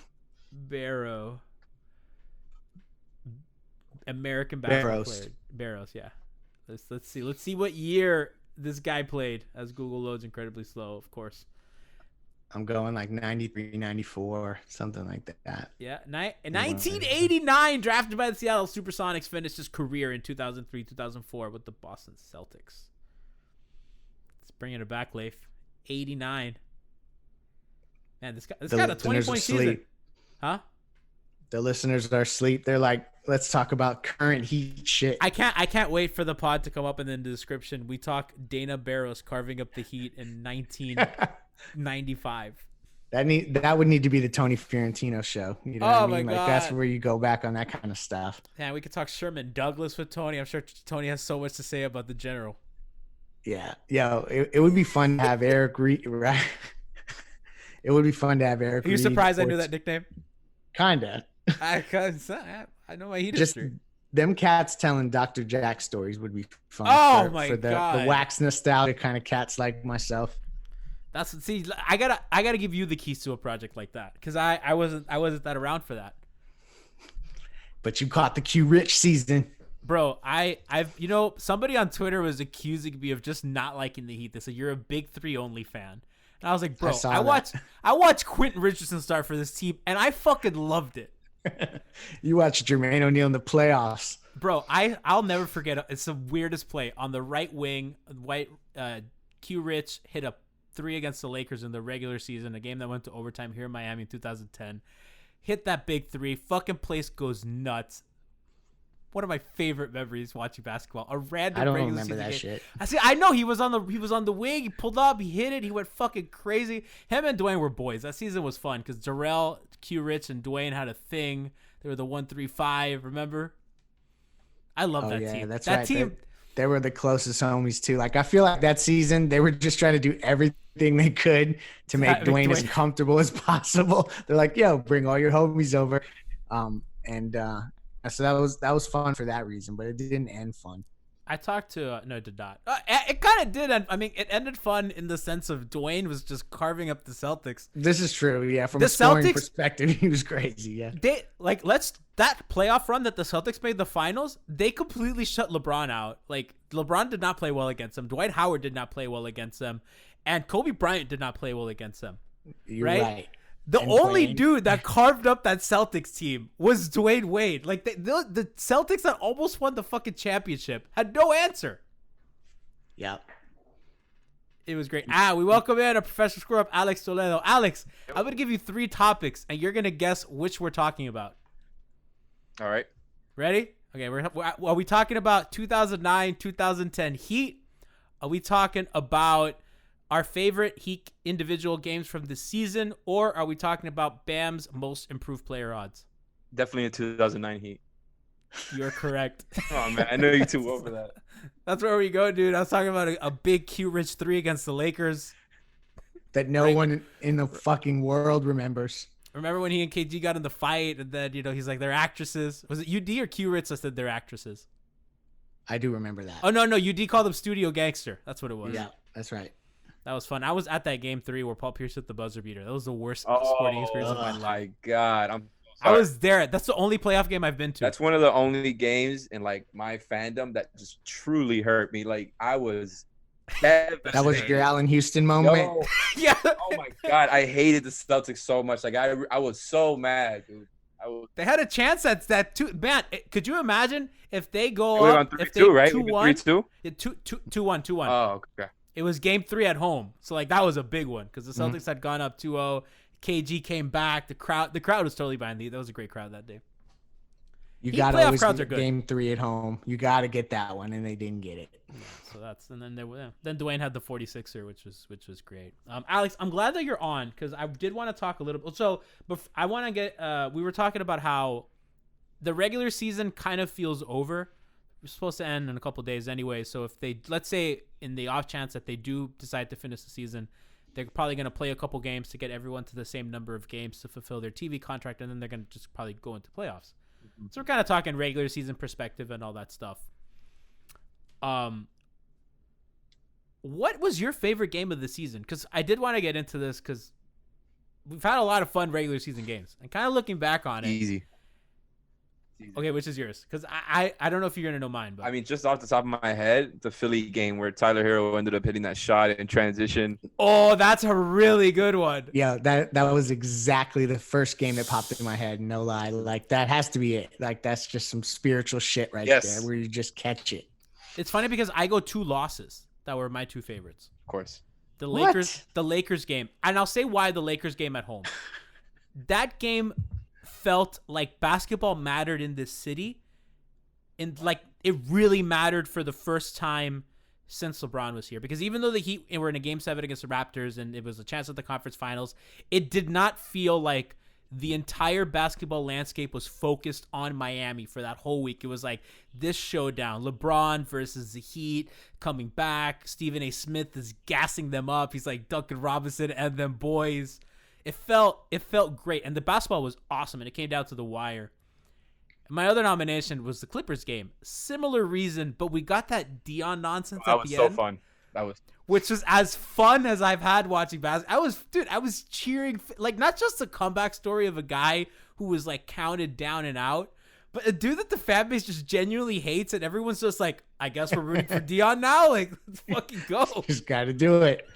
Barrow. American basketball Barrows. player. Barrows, yeah. Let's see. Let's see what year this guy played as Google loads incredibly slow, of course. I'm going like 93, 94, something like that. Yeah. In 1989, drafted by the Seattle Supersonics, finished his career in 2003, 2004 with the Boston Celtics. Let's bring it back, Leif. 89. Man, this guy had a 20-point season. Huh? The listeners are asleep. They're like, let's talk about current Heat shit. I can't wait for the pod to come up, and then the description we talk Dana Barros carving up the Heat in 1995. That would need to be the Tony Fiorentino show. You know what I mean? My like God. that's where you go back on that kind of stuff. Yeah, we could talk Sherman Douglas with Tony. I'm sure Tony has so much to say about the general. Yeah. It would be fun to have Eric Reed, right? It would be fun to have Eric Are you Reed surprised I knew that nickname? Kinda. I know my Heat Just history. them cats telling Dr. Jack stories would be fun. Oh, for my the God. wax nostalgia kind of cats like myself. I gotta give you the keys to a project like that, because I wasn't that around for that. But you caught the QRich season. Bro, I've somebody on Twitter was accusing me of just not liking the Heat. They said you're a big 3 only fan. And I was like, bro, I watched Quentin Richardson start for this team, and I fucking loved it. You watched Jermaine O'Neal in the playoffs. Bro, I'll never forget. It's the weirdest play on the right wing. QRich hit a 3 against the Lakers in the regular season, a game that went to overtime here in Miami in 2010. Hit that big 3. Fucking place goes nuts. One of my favorite memories watching basketball. A random I don't regular remember season that game. shit. I know he was on the wing. He pulled up. He hit it. He went fucking crazy. Him and Dwayne were boys. That season was fun because Jarrell, QRich, and Dwayne had a thing. They were the 1-3-5. Remember? I love that team. That's that right. team. They were the closest homies too. Like I feel like that season they were just trying to do everything they could to make Dwayne as comfortable as possible. They're like, "Yo, bring all your homies over," so that was fun for that reason, but it didn't end fun. I talked to no, it did not. It kind of did. I mean, it ended fun in the sense of Dwayne was just carving up the Celtics. This is true. Yeah, from the a scoring Celtics perspective, he was crazy. Yeah, that playoff run that the Celtics made the finals. They completely shut LeBron out. Like LeBron did not play well against them. Dwight Howard did not play well against them, and Kobe Bryant did not play well against them. You're right. The only dude that carved up that Celtics team was Dwayne Wade. Like the Celtics that almost won the fucking championship had no answer. Yeah. It was great. We welcome in a professional scorer up, Alex Toledo. Alex, I'm going to give you 3 topics, and you're going to guess which we're talking about. All right. Ready? Okay, are we talking about 2009, 2010 Heat? Are we talking about our favorite Heat individual games from the season, or are we talking about Bam's most improved player odds? Definitely in 2009 Heat. You're correct. Oh, man. I know you too well for that. That's where we go, dude. I was talking about a big QRich 3 against the Lakers. That no one in the fucking world remembers. Remember when he and KG got in the fight, and then, he's like, they're actresses. Was it UD or QRich that said they're actresses? I do remember that. Oh, no. UD called them studio gangster. That's what it was. Yeah, that's right. That was fun. I was at that game 3 where Paul Pierce hit the buzzer beater. That was the worst sporting experience of my life. Oh, my God. I was there. That's the only playoff game I've been to. That's one of the only games in, like, my fandom that just truly hurt me. Like, I was devastated. That was your Allen Houston moment? Yo, yeah. Oh, my God. I hated the Celtics so much. Like, I was so mad, dude. They had a chance at that too. Man, could you imagine if they go We're up? on 3-2, if they right? 2-1, 3-2? 2-1. Oh, okay. It was game 3 at home. So, like, that was a big one because the Celtics had gone up 2-0. KG came back. The crowd was totally behind the. That was a great crowd that day. You got to always crowds get are good. game 3 at home. You got to get that one, and they didn't get it. Yeah, so then Dwayne had the 46er, which was great. Alex, I'm glad that you're on because I did want to talk a little bit. So, I want to get. We were talking about how the regular season kind of feels over. We're supposed to end in a couple of days anyway. So if they, let's say in the off chance that they do decide to finish the season, they're probably going to play a couple games to get everyone to the same number of games to fulfill their TV contract, and then they're going to just probably go into playoffs. So we're kind of talking regular season perspective and all that stuff. What was your favorite game of the season? Because I did want to get into this because we've had a lot of fun regular season games. And kind of looking back on it. Easy. Okay, which is yours? Because I don't know if you're gonna know mine, but I mean, just off the top of my head, the Philly game where Tyler Herro ended up hitting that shot in transition. oh, that's a really good one. Yeah, that was exactly the first game that popped in my head. No lie, like that has to be it. Like that's just some spiritual shit right there, where you just catch it. It's funny because I go 2 losses that were my 2 favorites. Of course. The Lakers game, and I'll say why the Lakers game at home. That game felt like basketball mattered in this city, and like it really mattered for the first time since LeBron was here. Because even though the Heat were in a Game 7 against the Raptors and it was a chance at the conference finals, it did not feel like the entire basketball landscape was focused on Miami for that whole week. It was like this showdown, LeBron versus the Heat coming back. Stephen A. Smith is gassing them up. He's like Duncan Robinson and them boys. It felt great, and the basketball was awesome, and it came down to the wire. My other nomination was the Clippers game. Similar reason, but we got that Dion nonsense at the end. That was so fun. Which was as fun as I've had watching basketball. I was cheering, like, not just a comeback story of a guy who was like counted down and out, but a dude that the fan base just genuinely hates, and everyone's just like, I guess we're rooting for Dion now. Like, let's fucking go. Just got to do it.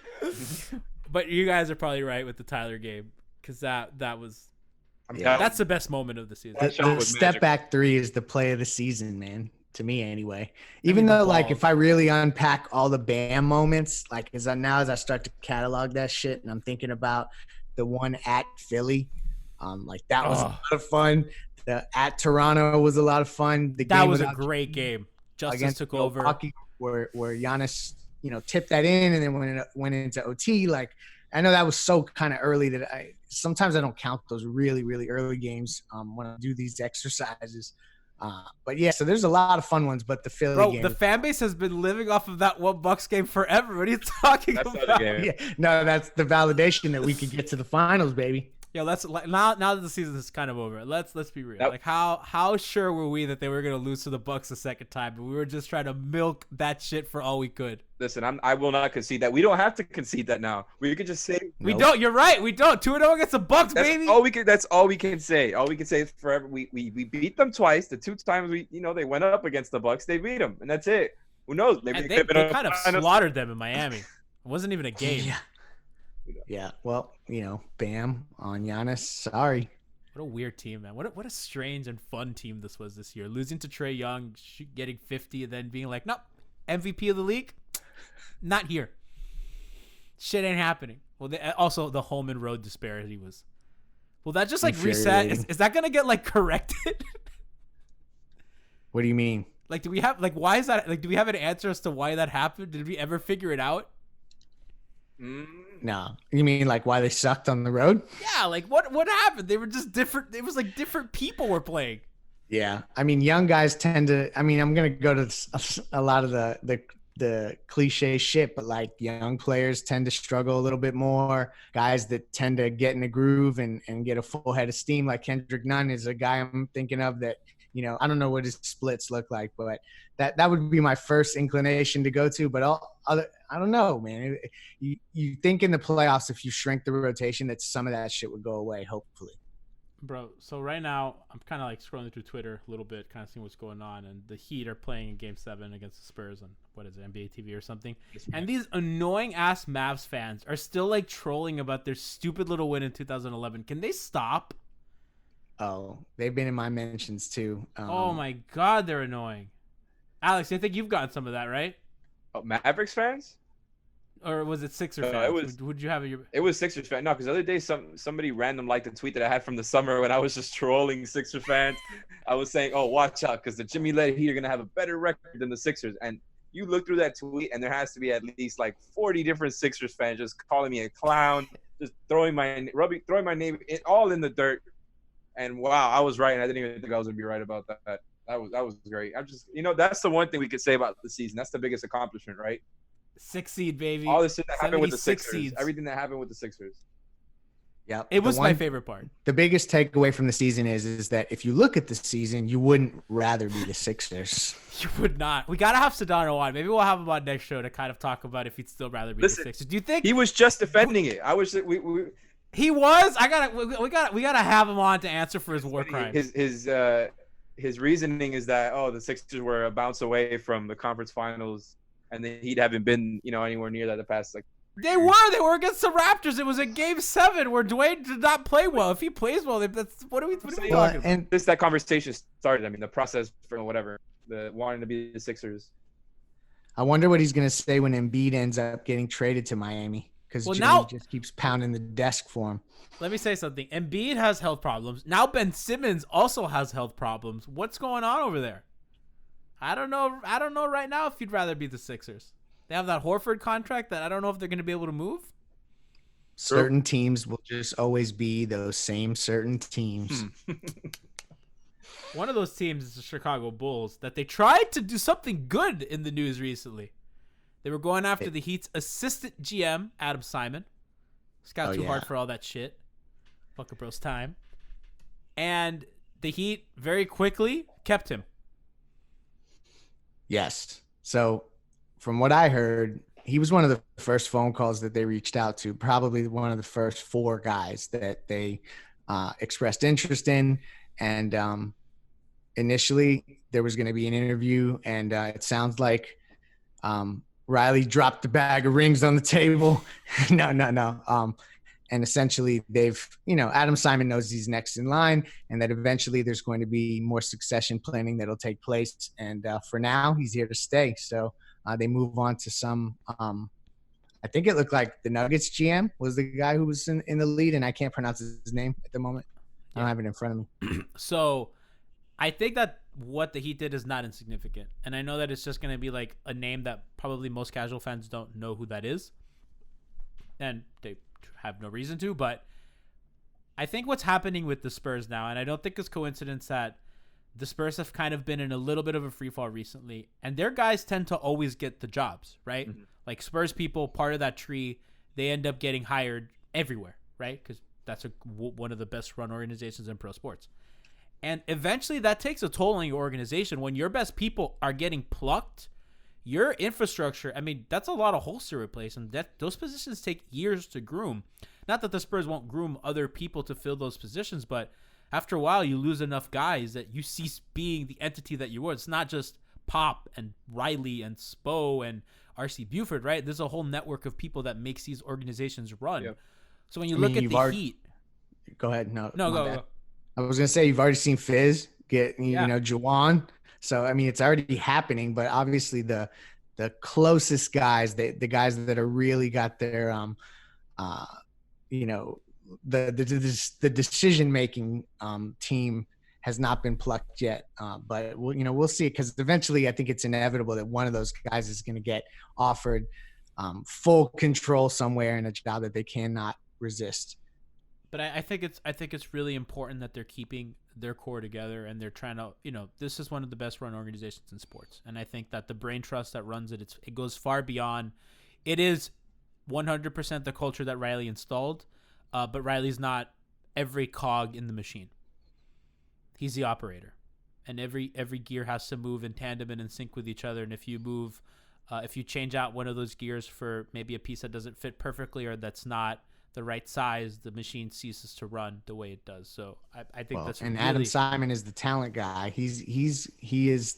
But you guys are probably right with the Tyler game, because that's the best moment of the season. The step back 3 is the play of the season, man. To me, anyway. Even though, like, if I really unpack all the Bam moments, like, as I start to catalog that shit, and I'm thinking about the one at Philly, like that was a lot of fun. The at Toronto was a lot of fun. That was a great game. Justice took over. Hockey, where Giannis, tipped that in, and then when it went into OT, like, I know that was so kind of early that sometimes I don't count those really, really early games when I do these exercises. But yeah, so there's a lot of fun ones, but the Philly game. The fan base has been living off of that one Bucks game forever. What are you talking about? Yeah, no, that's the validation that we could get to the finals, baby. Yo, now that the season is kind of over, let's be real. Yep. Like how sure were we that they were gonna lose to the Bucks a second time, but we were just trying to milk that shit for all we could. Listen, I will not concede that. We don't have to concede that now. We could just say we don't. You're right. We don't. 2-0 against the Bucks, baby. That's all we can say. All we can say is forever. We beat them twice. The 2 times they went up against the Bucks, they beat them, and that's it. Who knows? Maybe they kind of slaughtered them in Miami. It wasn't even a game. Yeah, well, Bam on Giannis. Sorry. What a weird team, man. What a strange and fun team this was this year. Losing to Trae Young, getting 50, and then being like, nope, MVP of the league, not here. Shit ain't happening. Well, also the home and road disparity was. Will that just like reset? Is that gonna get like corrected? What do you mean? Like, do we have why is that? Like, do we have an answer as to why that happened? Did we ever figure it out? No, you mean like why they sucked on the road? Yeah, like what happened? They were just different. It was like different people were playing. Yeah, I mean, young guys tend to. I mean, I'm gonna go to a lot of the cliche shit, but like young players tend to struggle a little bit more. Guys that tend to get in a groove and get a full head of steam, like Kendrick Nunn is a guy I'm thinking of that. I don't know what his splits look like, but that would be my first inclination to go to. But I don't know, man. You think in the playoffs, if you shrink the rotation, that some of that shit would go away, hopefully. Bro, so right now, I'm kind of like scrolling through Twitter a little bit, kind of seeing what's going on. And the Heat are playing in Game 7 against the Spurs on, what is it, NBA TV or something. And these annoying-ass Mavs fans are still like trolling about their stupid little win in 2011. Can they stop? Oh, they've been in my mentions too. Oh my God, they're annoying. Alex, I think you've gotten some of that, right? Oh, Mavericks fans? Or was it Sixers fans? Would you have It was Sixers fans. No, because the other day somebody random liked a tweet that I had from the summer when I was just trolling Sixers fans. I was saying, oh, watch out, because the Jimmy-led Heat are going to have a better record than the Sixers. And you look through that tweet, and there has to be at least like 40 different Sixers fans just calling me a clown, just throwing my name all in the dirt. And wow, I was right, and I didn't even think I was gonna be right about that. That was great. I'm just, that's the one thing we could say about the season. That's the biggest accomplishment, right? 6 seed, baby. All this shit that happened with the Sixers. Seeds. Everything that happened with the Sixers. Yeah, it was my favorite part. The biggest takeaway from the season is that if you look at the season, you wouldn't rather be the Sixers. You would not. We gotta have Sedano on. Maybe we'll have him on next show to kind of talk about if he'd still rather be the Sixers. Do you think he was just defending it? I wish we He was. We gotta have him on to answer for his war crimes. his reasoning is that the Sixers were a bounce away from the conference finals, and the Heat haven't been anywhere near that the past They were against the Raptors. It was a Game 7 where Dwayne did not play well. If he plays well, that's what are we talking about? And that conversation started. I mean, the process for whatever, the wanting to be the Sixers. I wonder what he's gonna say when Embiid ends up getting traded to Miami, because Jimmy just keeps pounding the desk for him. Let me say something. Embiid has health problems. Now Ben Simmons also has health problems. What's going on over there? I don't know right now if you'd rather be the Sixers. They have that Horford contract that I don't know if they're going to be able to move. Certain teams will just always be those same certain teams. One of those teams is the Chicago Bulls that they tried to do something good in the news recently. They were going after the Heat's assistant GM, Adam Simon. It's got too hard for all that shit. Fuck a bro's time. And the Heat very quickly kept him. Yes. So from what I heard, he was one of the first phone calls that they reached out to, probably one of the first 4 guys that they expressed interest in. And initially there was going to be an interview, and it sounds like Riley dropped the bag of rings on the table. No. And essentially they've, Adam Simon knows he's next in line, and that eventually there's going to be more succession planning that'll take place. And for now, he's here to stay. So they move on to some, I think it looked like the Nuggets GM was the guy who was in the lead, and I can't pronounce his name at the moment. I don't have it in front of me. So I think that what the Heat did is not insignificant. And I know that it's just going to be like a name that probably most casual fans don't know who that is. And they have no reason to, but I think what's happening with the Spurs now, and I don't think it's coincidence that the Spurs have kind of been in a little bit of a free fall recently, and their guys tend to always get the jobs, right? Mm-hmm. Like Spurs people, part of that tree, they end up getting hired everywhere, right? Because that's one of the best run organizations in pro sports. And eventually that takes a toll on your organization. When your best people are getting plucked, your infrastructure, I mean, that's a lot of holes to replace, and those positions take years to groom. Not that the Spurs won't groom other people to fill those positions, but after a while, you lose enough guys that you cease being the entity that you were. It's not just Pop and Riley and Spo and R.C. Buford, right? There's a whole network of people that makes these organizations run. Yep. So when you look at the Heat... Go ahead. No, go. I was going to say, you've already seen Fizz get, Juwan. So, I mean, it's already happening, but obviously the closest guys, the guys that are really got their, the decision-making team has not been plucked yet. But, we'll see, because eventually I think it's inevitable that one of those guys is going to get offered full control somewhere in a job that they cannot resist. But I think it's really important that they're keeping their core together, and they're trying to, this is one of the best run organizations in sports. And I think that the brain trust that runs it, it goes far beyond. It is 100% the culture that Riley installed, but Riley's not every cog in the machine. He's the operator, and every gear has to move in tandem and in sync with each other. And if you change out one of those gears for maybe a piece that doesn't fit perfectly or that's not the right size, the machine ceases to run the way it does. So I think that's and really... Adam Simon is the talent guy. He is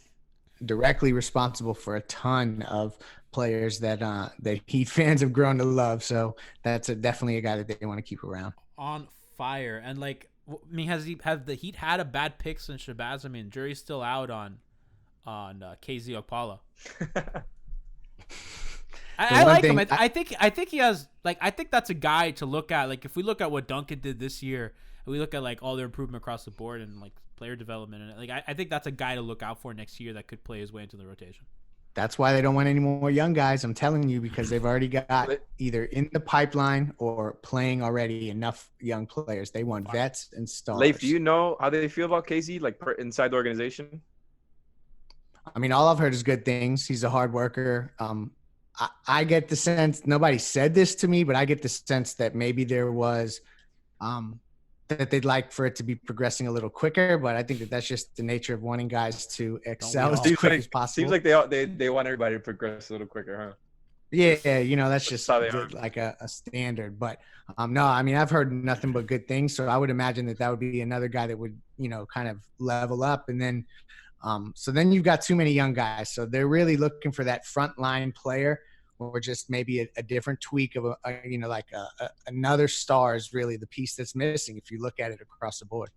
directly responsible for a ton of players that Heat fans have grown to love. So that's definitely a guy that they want to keep around. On fire. And has the Heat had a bad pick since Shabazz? I mean, jury's still out on KZ Okpala. I like him. I think he has, I think that's a guy to look at. Like, if we look at what Duncan did this year, and we look at all their improvement across the board and player development, and I think that's a guy to look out for next year that could play his way into the rotation. That's why they don't want any more young guys. I'm telling you, because they've already got either in the pipeline or playing already enough young players. They want vets and stars. Leif, do you know how they feel about KZ, inside the organization? I mean, all I've heard is good things. He's a hard worker. I get the sense, nobody said this to me, but I get the sense that maybe there was that they'd like for it to be progressing a little quicker. But I think that's just the nature of wanting guys to excel as quick as possible. Seems like they want everybody to progress a little quicker, huh? Yeah, you know, that's just how they are. like a standard. But no, I mean, I've heard nothing but good things. So I would imagine that would be another guy that would, you know, kind of level up. And then, so then you've got too many young guys. So they're really looking for that frontline player, or just maybe a different tweak of you know, like another star is really the piece that's missing if you look at it across the board.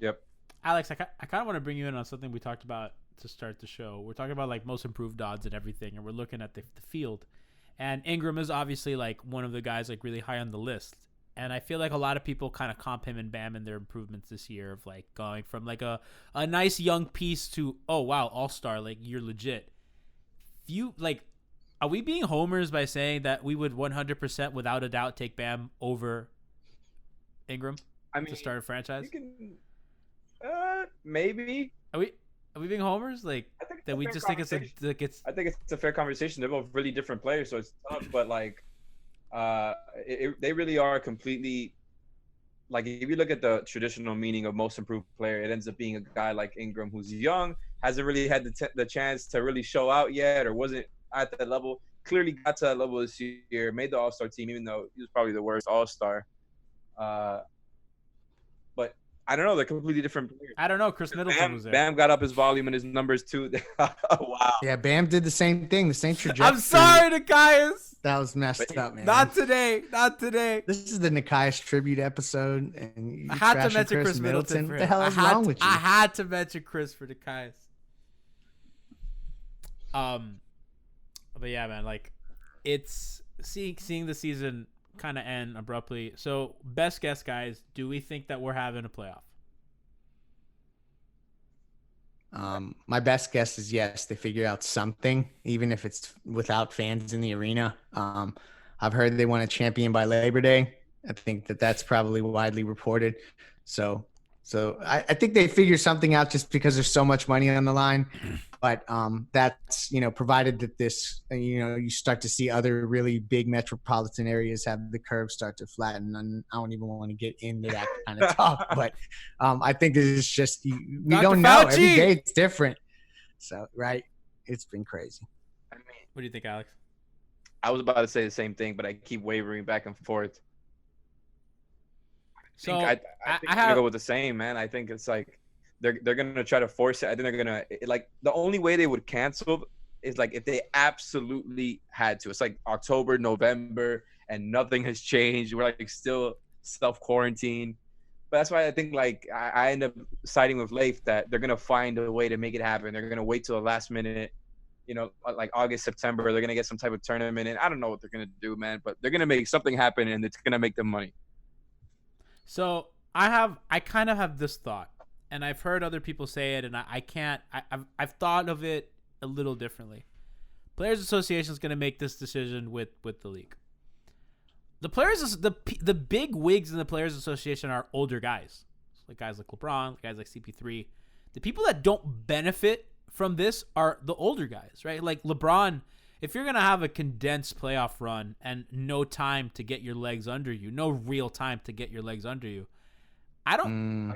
Yep. Alex, I kind of want to bring you in on something we talked about to start the show. We're talking about like most improved odds and everything, and we're looking at the field. And Ingram is obviously like one of the guys like really high on the list. And I feel like a lot of people kind of comp him and Bam in their improvements this year of like going from like a nice young piece to, oh wow, all-star, like you're legit. You like, are we being homers by saying that we would 100% without a doubt take Bam over Ingram to start a franchise? You can, maybe. Are we being homers? Like that we just think it's I think it's a fair conversation. They're both really different players, so it's tough. But like, they really are completely. Like if you look at the traditional meaning of most improved player, it ends up being a guy like Ingram who's young, hasn't really had the chance to really show out yet, or wasn't at that level. Clearly got to that level this year, made the All-Star team, even though he was probably the worst All-Star. But I don't know. They're completely different players. I don't know. Chris Middleton was there. Bam got up his volume and his numbers too. Wow. Yeah, Bam did the same thing, the same trajectory. I'm sorry, Nikias. That was messed up, man. Not today. Not today. This is the Nikias tribute episode, and you I had to trashing mention Chris Middleton. What the hell is wrong with you? I had to mention Chris for Nikias. But yeah, man, like it's seeing the season kind of end abruptly. So best guess, guys, do we think that we're having a playoff? My best guess is yes. They figure out something, even if it's without fans in the arena. I've heard they want a champion by Labor Day. I think that's probably widely reported. So I think they figure something out just because there's so much money on the line. But that's, you know, provided that this, you know, you start to see other really big metropolitan areas have the curve start to flatten. And I don't even want to get into that kind of talk. But I think this is just, we don't know. Every day it's different. So, right. It's been crazy. I mean, what do you think, Alex? I was about to say the same thing, but I keep wavering back and forth. I think I'm gonna go with the same, man. I think it's like they're gonna try to force it. I think they're gonna like the only way they would cancel is like if they absolutely had to. It's like October, November, and nothing has changed. We're like still self-quarantine. But that's why I think like I end up siding with Leif that they're gonna find a way to make it happen. They're gonna wait till the last minute, you know, like August, September. They're gonna get some type of tournament, and I don't know what they're gonna do, man. But they're gonna make something happen, and it's gonna make them money. So I kind of have this thought, and I've heard other people say it, and I've thought of it a little differently. Players Association is going to make this decision with the league. The big wigs in the Players Association are older guys, like guys like LeBron, guys like CP3. The people that don't benefit from this are the older guys, right? Like LeBron. If you're going to have a condensed playoff run and no time to get your legs under you, no real time to get your legs under you, I don't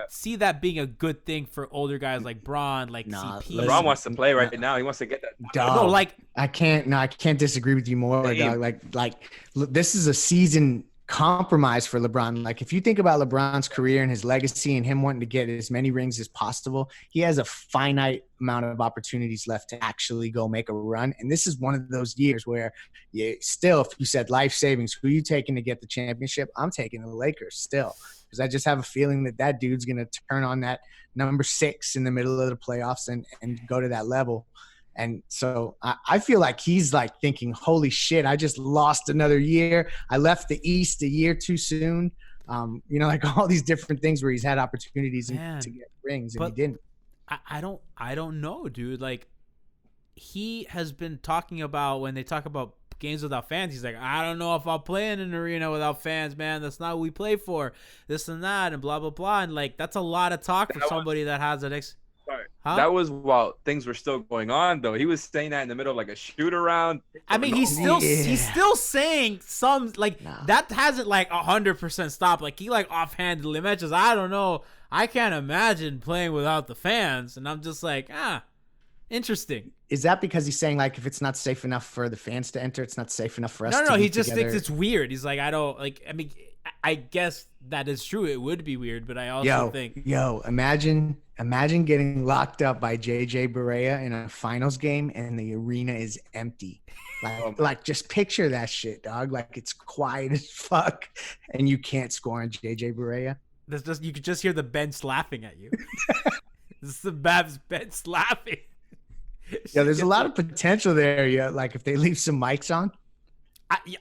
see that being a good thing for older guys like Bron, like CP. LeBron wants to play right now. He wants to get that. Dog, no, like I can't disagree with you more, dog. Like this is a season compromise for LeBron. Like if you think about LeBron's career and his legacy and him wanting to get as many rings as possible, he has a finite amount of opportunities left to actually go make a run. And this is one of those years where still, if you said life savings, who are you taking to get the championship? I'm taking the Lakers still, because I just have a feeling that dude's going to turn on that number 6 in the middle of the playoffs and go to that level. And so I feel like he's like thinking, holy shit, I just lost another year. I left the East a year too soon. You know, like all these different things where he's had opportunities to get rings and he didn't. I don't know, dude. Like he has been talking about when they talk about games without fans, he's like, I don't know if I'll play in an arena without fans, man. That's not what we play for. This and that and blah, blah, blah. And like, that's a lot of talk for somebody that has an Huh? That was while things were still going on, though. He was saying that in the middle of like a shoot around. I mean, he's still saying some like that hasn't like 100% stopped. Like he like offhandedly mentions, I don't know, I can't imagine playing without the fans, and I'm just like, Interesting. Is that because he's saying like if it's not safe enough for the fans to enter, it's not safe enough for us? No, to he be just together? thinks it's weird. He's like, I don't like. I mean, I guess that is true. It would be weird, but I also think, imagine getting locked up by JJ Barea in a finals game and the arena is empty. Like just picture that shit, dog. Like it's quiet as fuck, and you can't score on JJ Barea. you could just hear the bench laughing at you. This is the Mavs bench laughing. Yeah, there's a lot of potential there. Yeah, like if they leave some mics on.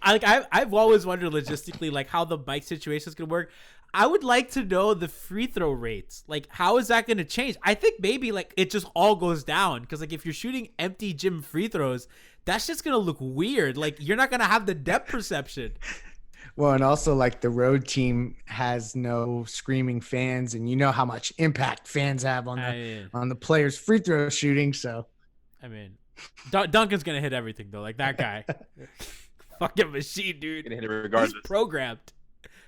I've always wondered logistically, like how the mic situation is gonna work. I would like to know the free throw rates. Like, how is that gonna change? I think maybe like it just all goes down because like if you're shooting empty gym free throws, that's just gonna look weird. Like you're not gonna have the depth perception. Well, and also like the road team has no screaming fans, and you know how much impact fans have on the players' free throw shooting. So. I mean, Duncan's gonna hit everything though. Like that guy, fucking machine, dude. Gonna hit it regardless. He's programmed.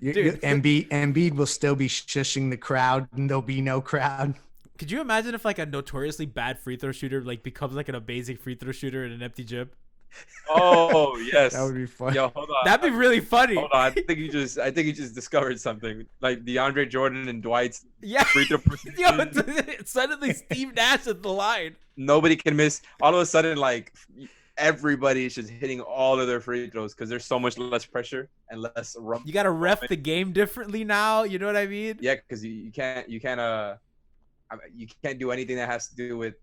Dude. Embiid will still be shushing the crowd, and there'll be no crowd. Could you imagine if like a notoriously bad free throw shooter like becomes like an amazing free throw shooter in an empty gym? Oh yes, That would be fun. Yo, hold on. That'd be really funny. Hold on, I think you just discovered something. Like DeAndre Jordan and Dwight's Yeah. free throw percentage. Yo, suddenly Steve Nash at the line. Nobody can miss. All of a sudden, like everybody is just hitting all of their free throws because there's so much less pressure and less rump. You gotta ref the game differently now. You know what I mean? Yeah, because you can't do anything that has to do with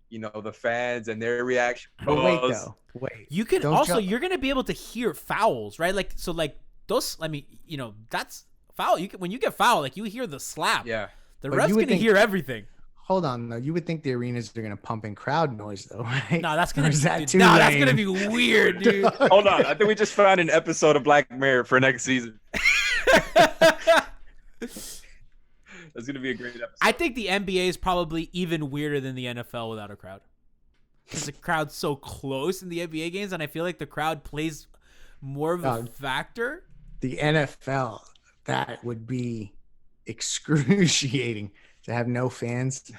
the fans and their reaction. But wait. You can also you're gonna be able to hear fouls, right? Like so, like those. I mean, that's foul. When you get fouled, like you hear the slap. Yeah, the ref's gonna hear everything. Hold on, though. You would think the arenas are gonna pump in crowd noise, though, right? No, that's gonna. That's gonna be weird, dude. Hold on, I think we just found an episode of Black Mirror for next season. That's gonna be a great episode. I think the NBA is probably even weirder than the NFL without a crowd. Because the crowd's so close in the NBA games, and I feel like the crowd plays more of a factor. The NFL, that would be excruciating to have no fans.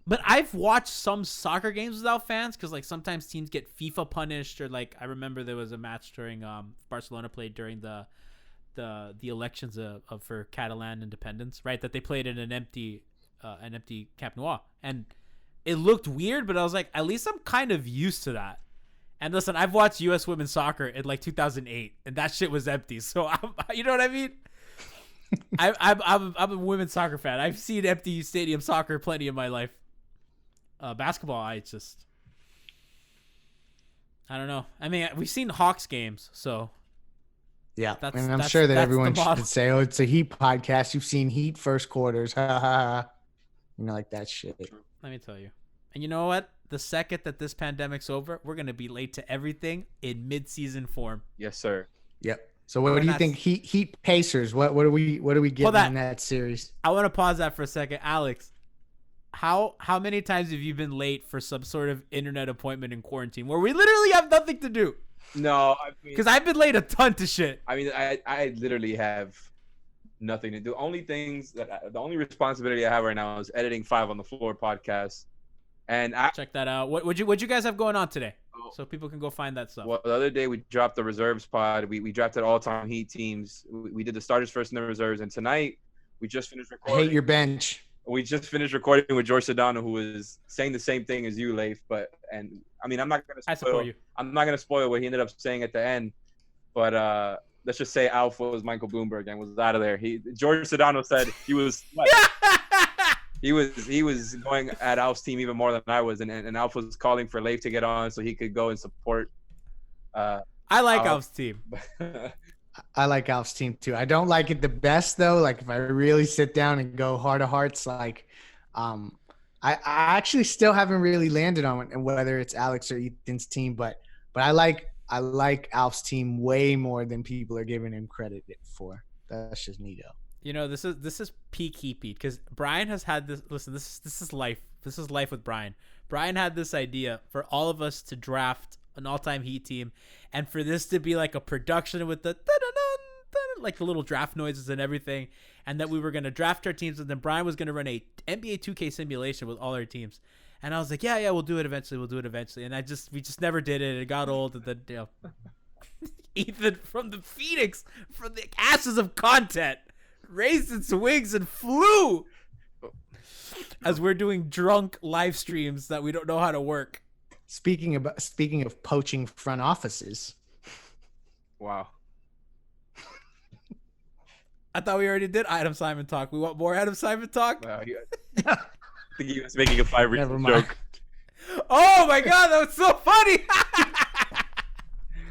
But I've watched some soccer games without fans because like sometimes teams get FIFA punished, or like I remember there was a match during Barcelona played during the elections for Catalan independence, right? That they played in an empty Camp Nou, and it looked weird, but I was like, at least I'm kind of used to that. And listen, I've watched U.S. women's soccer in like 2008, and that shit was empty. So you know what I mean? I'm a women's soccer fan. I've seen empty stadium soccer plenty in my life. Basketball, I don't know. I mean, we've seen Hawks games, so. Yeah, and I'm sure that everyone should say, "Oh, it's a Heat podcast. You've seen Heat first quarters, ha ha ha," like that shit. Let me tell you, and you know what? The second that this pandemic's over, we're gonna be late to everything in mid-season form. Yes, sir. Yep. So what do you think? Heat Pacers. What are we getting in that series? I want to pause that for a second, Alex. How many times have you been late for some sort of internet appointment in quarantine where we literally have nothing to do? No, because I've been late a ton to shit. I mean, I literally have nothing to do. The only responsibility I have right now is editing 5 on the Floor podcast, and check that out. What you guys have going on today, so people can go find that stuff. Well, the other day we dropped the reserves pod. We drafted all-time Heat teams. We did the starters first and the reserves, and tonight we just finished recording. I hate your bench. We just finished recording with George Sedano, who was saying the same thing as you, Leif. I'm not gonna. I support you. I'm not gonna spoil what he ended up saying at the end, but let's just say Alpha was Michael Bloomberg and was out of there. George Sedano said he was. he was going at Alf's team even more than I was, and Alf was calling for Leif to get on so he could go and support. I like Alf's team. I like Alf's team too. I don't like it the best though. Like if I really sit down and go heart to hearts, like I actually still haven't really landed on whether it's Alex or Ethan's team, but I like Alf's team way more than people are giving him credit for. That's just me though. This is peak Heat beat because Brian has had this. Listen, this is life. This is life with Brian. Brian had this idea for all of us to draft an all-time Heat team, and for this to be like a production with the like the little draft noises and everything, and that we were going to draft our teams, and then Brian was going to run a NBA 2K simulation with all our teams. And I was like, yeah, we'll do it eventually. And we just never did it. It got old. And then, Ethan from the Phoenix, from the ashes of content, raised its wings and flew as we're doing drunk live streams that we don't know how to work. Speaking of poaching front offices. Wow. I thought we already did Adam Simon talk. We want more Adam Simon talk? Wow, I think he was making a 5 reason joke. Oh my God, that was so funny.